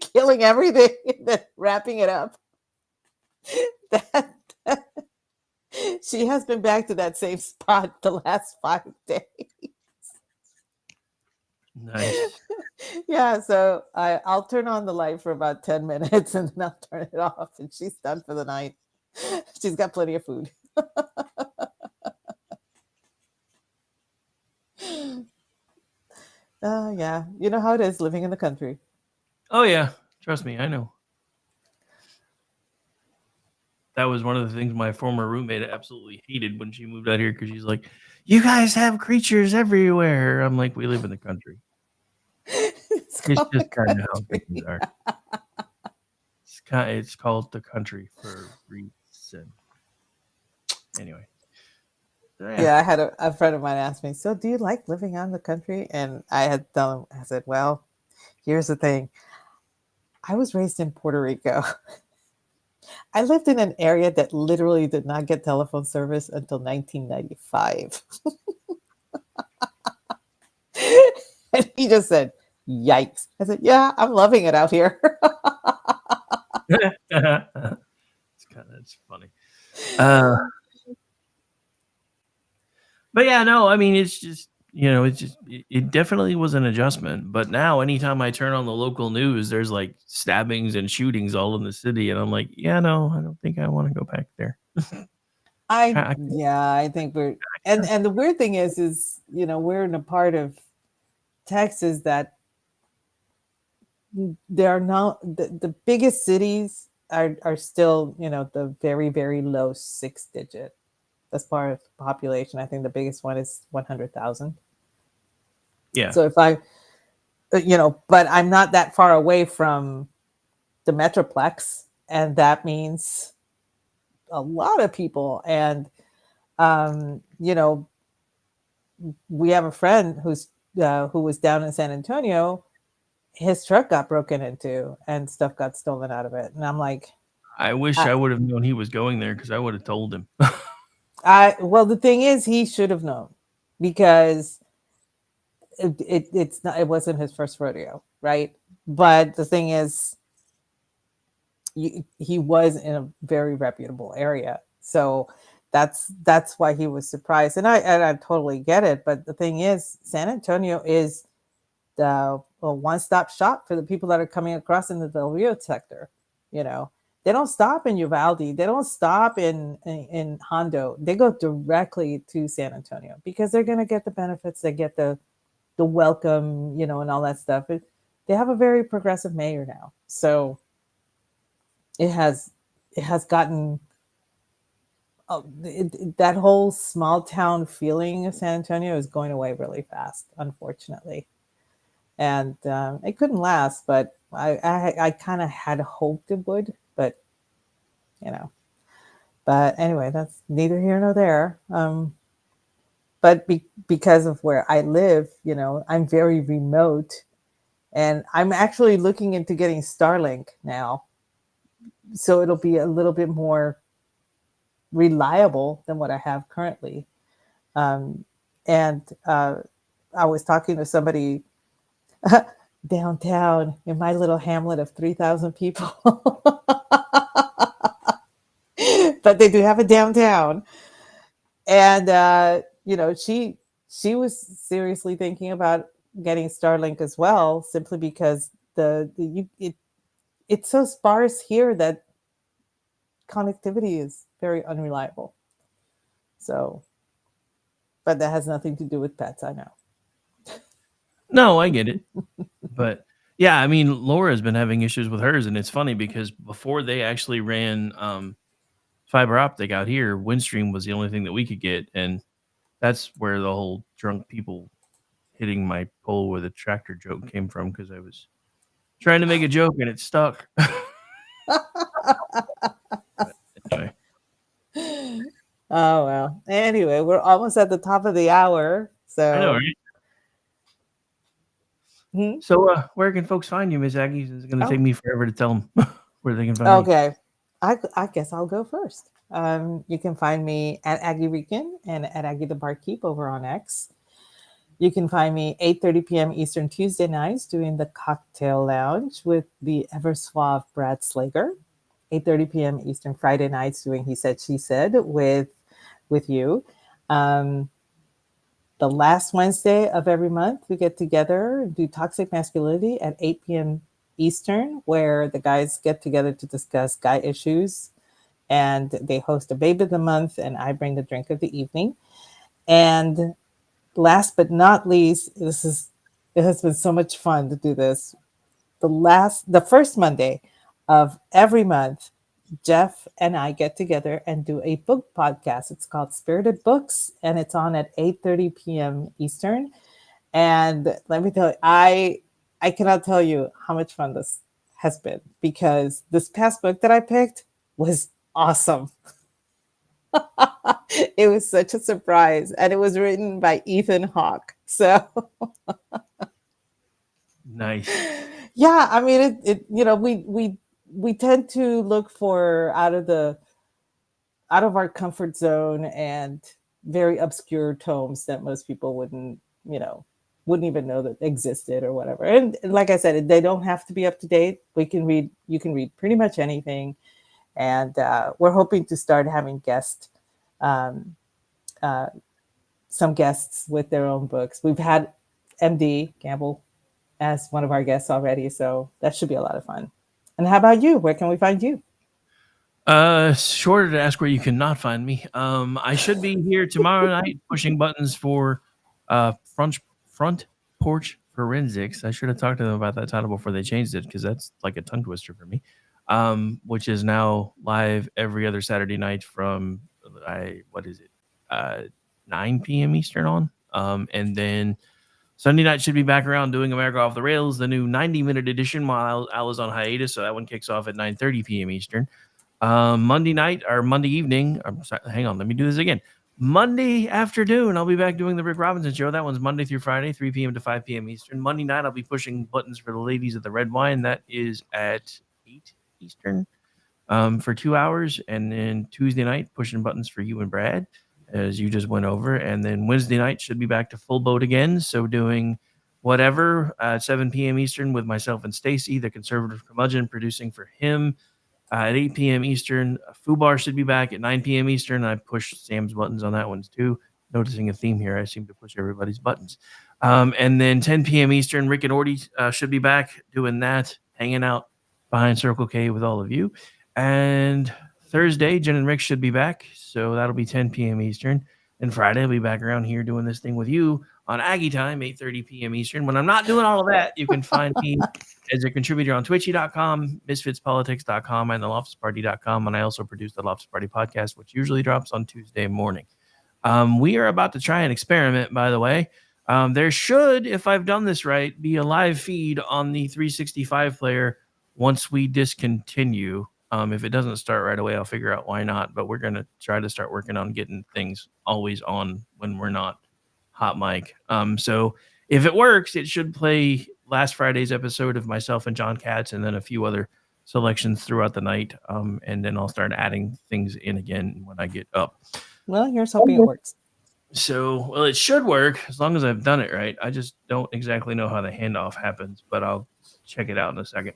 Speaker 6: killing everything and then wrapping it up. That she has been back to that same spot the last 5 days.
Speaker 7: Nice.
Speaker 6: Yeah, so I'll turn on the light for about 10 minutes and then I'll turn it off, and she's done for the night. She's got plenty of food. Yeah, you know how it is living in the country.
Speaker 7: Oh yeah, trust me, I know. that was one of the things my former roommate absolutely hated when she moved out here, because she's like, "You guys have creatures everywhere." I'm like, "We live in the country."
Speaker 6: It's
Speaker 7: It's
Speaker 6: called the
Speaker 7: just kind of how
Speaker 6: country.
Speaker 7: things are. It's called the country for a reason. Anyway, so
Speaker 6: Yeah, I had a friend of mine ask me, "So do you like living out in the country?" And I had told him, I said, "Well, here's the thing. I was raised in Puerto Rico. I lived in an area that literally did not get telephone service until 1995." And he just said, "Yikes." I said, "Yeah, I'm loving it out here."
Speaker 7: it's funny. But yeah, no, I mean, it's just, it definitely was an adjustment. But now, anytime I turn on the local news, there's like stabbings and shootings all in the city, and I'm like, yeah, no, I don't think I want to go back there.
Speaker 6: I think we're, and the weird thing is we're in a part of Texas that there are not the biggest cities are still the very, very low 6-digit as far as population. I think the biggest one is 100,000.
Speaker 7: Yeah.
Speaker 6: So if I but I'm not that far away from the metroplex, and that means a lot of people. And we have a friend who was down in San Antonio. His truck got broken into and stuff got stolen out of it. And I'm like,
Speaker 7: I wish I would have known he was going there, because I would have told him.
Speaker 6: Well, the thing is, he should have known, because it wasn't his first rodeo, right? But the thing is, he was in a very reputable area, so that's why he was surprised. And I totally get it. But the thing is, San Antonio is the one-stop shop for the people that are coming across in the Del Rio sector. They don't stop in Uvalde. They don't stop in Hondo. They go directly to San Antonio because they're going to get the benefits. They get the welcome, and all that stuff. They have a very progressive mayor now, so it has gotten that whole small town feeling of San Antonio is going away really fast, unfortunately. And it couldn't last, but I kind of had hoped it would, but but anyway, that's neither here nor there. But because of where I live, I'm very remote, and I'm actually looking into getting Starlink now, so it'll be a little bit more reliable than what I have currently. And I was talking to somebody downtown in my little hamlet of 3,000 people. But they do have a downtown. And she was seriously thinking about getting Starlink as well, simply because it's so sparse here that connectivity is very unreliable. So, but that has nothing to do with pets, I know.
Speaker 7: No, I get it. But yeah, I mean, Laura's been having issues with hers, and it's funny because before they actually ran fiber optic out here, Windstream was the only thing that we could get, and that's where the whole drunk people hitting my pole with a tractor joke came from, because I was trying to make a joke and it stuck. Anyway.
Speaker 6: Oh, well. Anyway, we're almost at the top of the hour. So
Speaker 7: I know, right? So where can folks find you, Miss Aggie? It's going to take me forever to tell them where they can find me.
Speaker 6: Okay. I guess I'll go first. You can find me at Aggie Rican and at Aggie the Barkeep over on X. You can find me 8:30 p.m. Eastern Tuesday nights doing the Cocktail Lounge with the ever suave Brad Slager. 8:30 p.m. Eastern Friday nights doing He Said, She Said with you. The last Wednesday of every month, we get together and do Toxic Masculinity at 8 p.m. Eastern, where the guys get together to discuss guy issues. And they host a Babe of the Month, and I bring the drink of the evening. And last but not least, it has been so much fun to do this. The first Monday of every month, Jeff and I get together and do a book podcast. It's called Spirited Books, and it's on at 8:30 p.m. Eastern. And let me tell you, I cannot tell you how much fun this has been, because this past book that I picked was awesome. It was such a surprise, and it was written by Ethan Hawke. So
Speaker 7: Nice.
Speaker 6: yeah, I mean, it we tend to look for out of our comfort zone and very obscure tomes that most people wouldn't even know that existed or whatever. And like I said, they don't have to be up to date. You can read pretty much anything. And we're hoping to start having some guests with their own books. We've had MD Gamble as one of our guests already, so that should be a lot of fun. And how about you? Where can we find you?
Speaker 7: Shorter to ask where you cannot find me. I should be here tomorrow night pushing buttons for front porch forensics. I should have talked to them about that title before they changed it, because that's like a tongue twister for me. Which is now live every other Saturday night from 9 p.m. Eastern on. And then Sunday night should be back around doing America Off the Rails, the new 90-minute edition while I was on hiatus. So that one kicks off at 9:30 p.m. Eastern. Monday evening. Hang on, let me do this again. Monday afternoon, I'll be back doing the Rick Robinson Show. That one's Monday through Friday, 3 p.m. to 5 p.m. Eastern. Monday night, I'll be pushing buttons for the ladies of the red wine. That is at 8 Eastern for 2 hours. And then Tuesday night, pushing buttons for you and Brad, as you just went over. And then Wednesday night should be back to full boat again. So doing whatever at 7 p.m. Eastern with myself and Stacy, the conservative curmudgeon, producing for him. At 8 p.m. Eastern, Fubar should be back at 9 p.m. Eastern. I push Sam's buttons on that one too. Noticing a theme here, I seem to push everybody's buttons. And then 10 p.m. Eastern, Rick and Orty should be back doing that, hanging out behind Circle K with all of you. And Thursday, Jen and Rick should be back, so that'll be 10 p.m. Eastern. And Friday, I'll be back around here doing this thing with you on Aggie time, 8:30 p.m. Eastern. When I'm not doing all of that, you can find me as a contributor on Twitchy.com, MisfitsPolitics.com, and TheLoftusParty.com. And I also produce the Loftus Party podcast, which usually drops on Tuesday morning. We are about to try an experiment, by the way. There should, if I've done this right, be a live feed on the 365 player once we discontinue. If it doesn't start right away, I'll figure out why not. But we're going to try to start working on getting things always on when we're not hot mic. So if it works, it should play last Friday's episode of myself and John Katz, and then a few other selections throughout the night. And then I'll start adding things in again when I get up.
Speaker 6: Well, here's hoping it works.
Speaker 7: So, well, it should work as long as I've done it right. I just don't exactly know how the handoff happens, but I'll check it out in a second.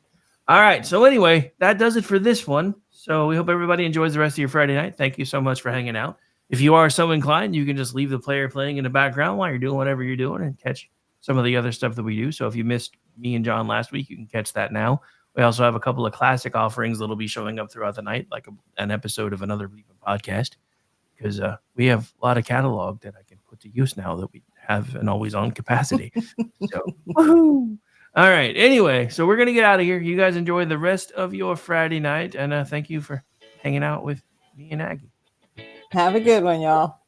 Speaker 7: All right. So anyway, that does it for this one. So we hope everybody enjoys the rest of your Friday night. Thank you so much for hanging out. If you are so inclined, you can just leave the player playing in the background while you're doing whatever you're doing and catch some of the other stuff that we do. So if you missed me and John last week, you can catch that now. We also have a couple of classic offerings that'll be showing up throughout the night, like an episode of another podcast, because we have a lot of catalog that I can put to use now that we have an always on capacity. So, woohoo! All right. Anyway, so we're going to get out of here. You guys enjoy the rest of your Friday night. And thank you for hanging out with me and Aggie.
Speaker 6: Have a good one, y'all.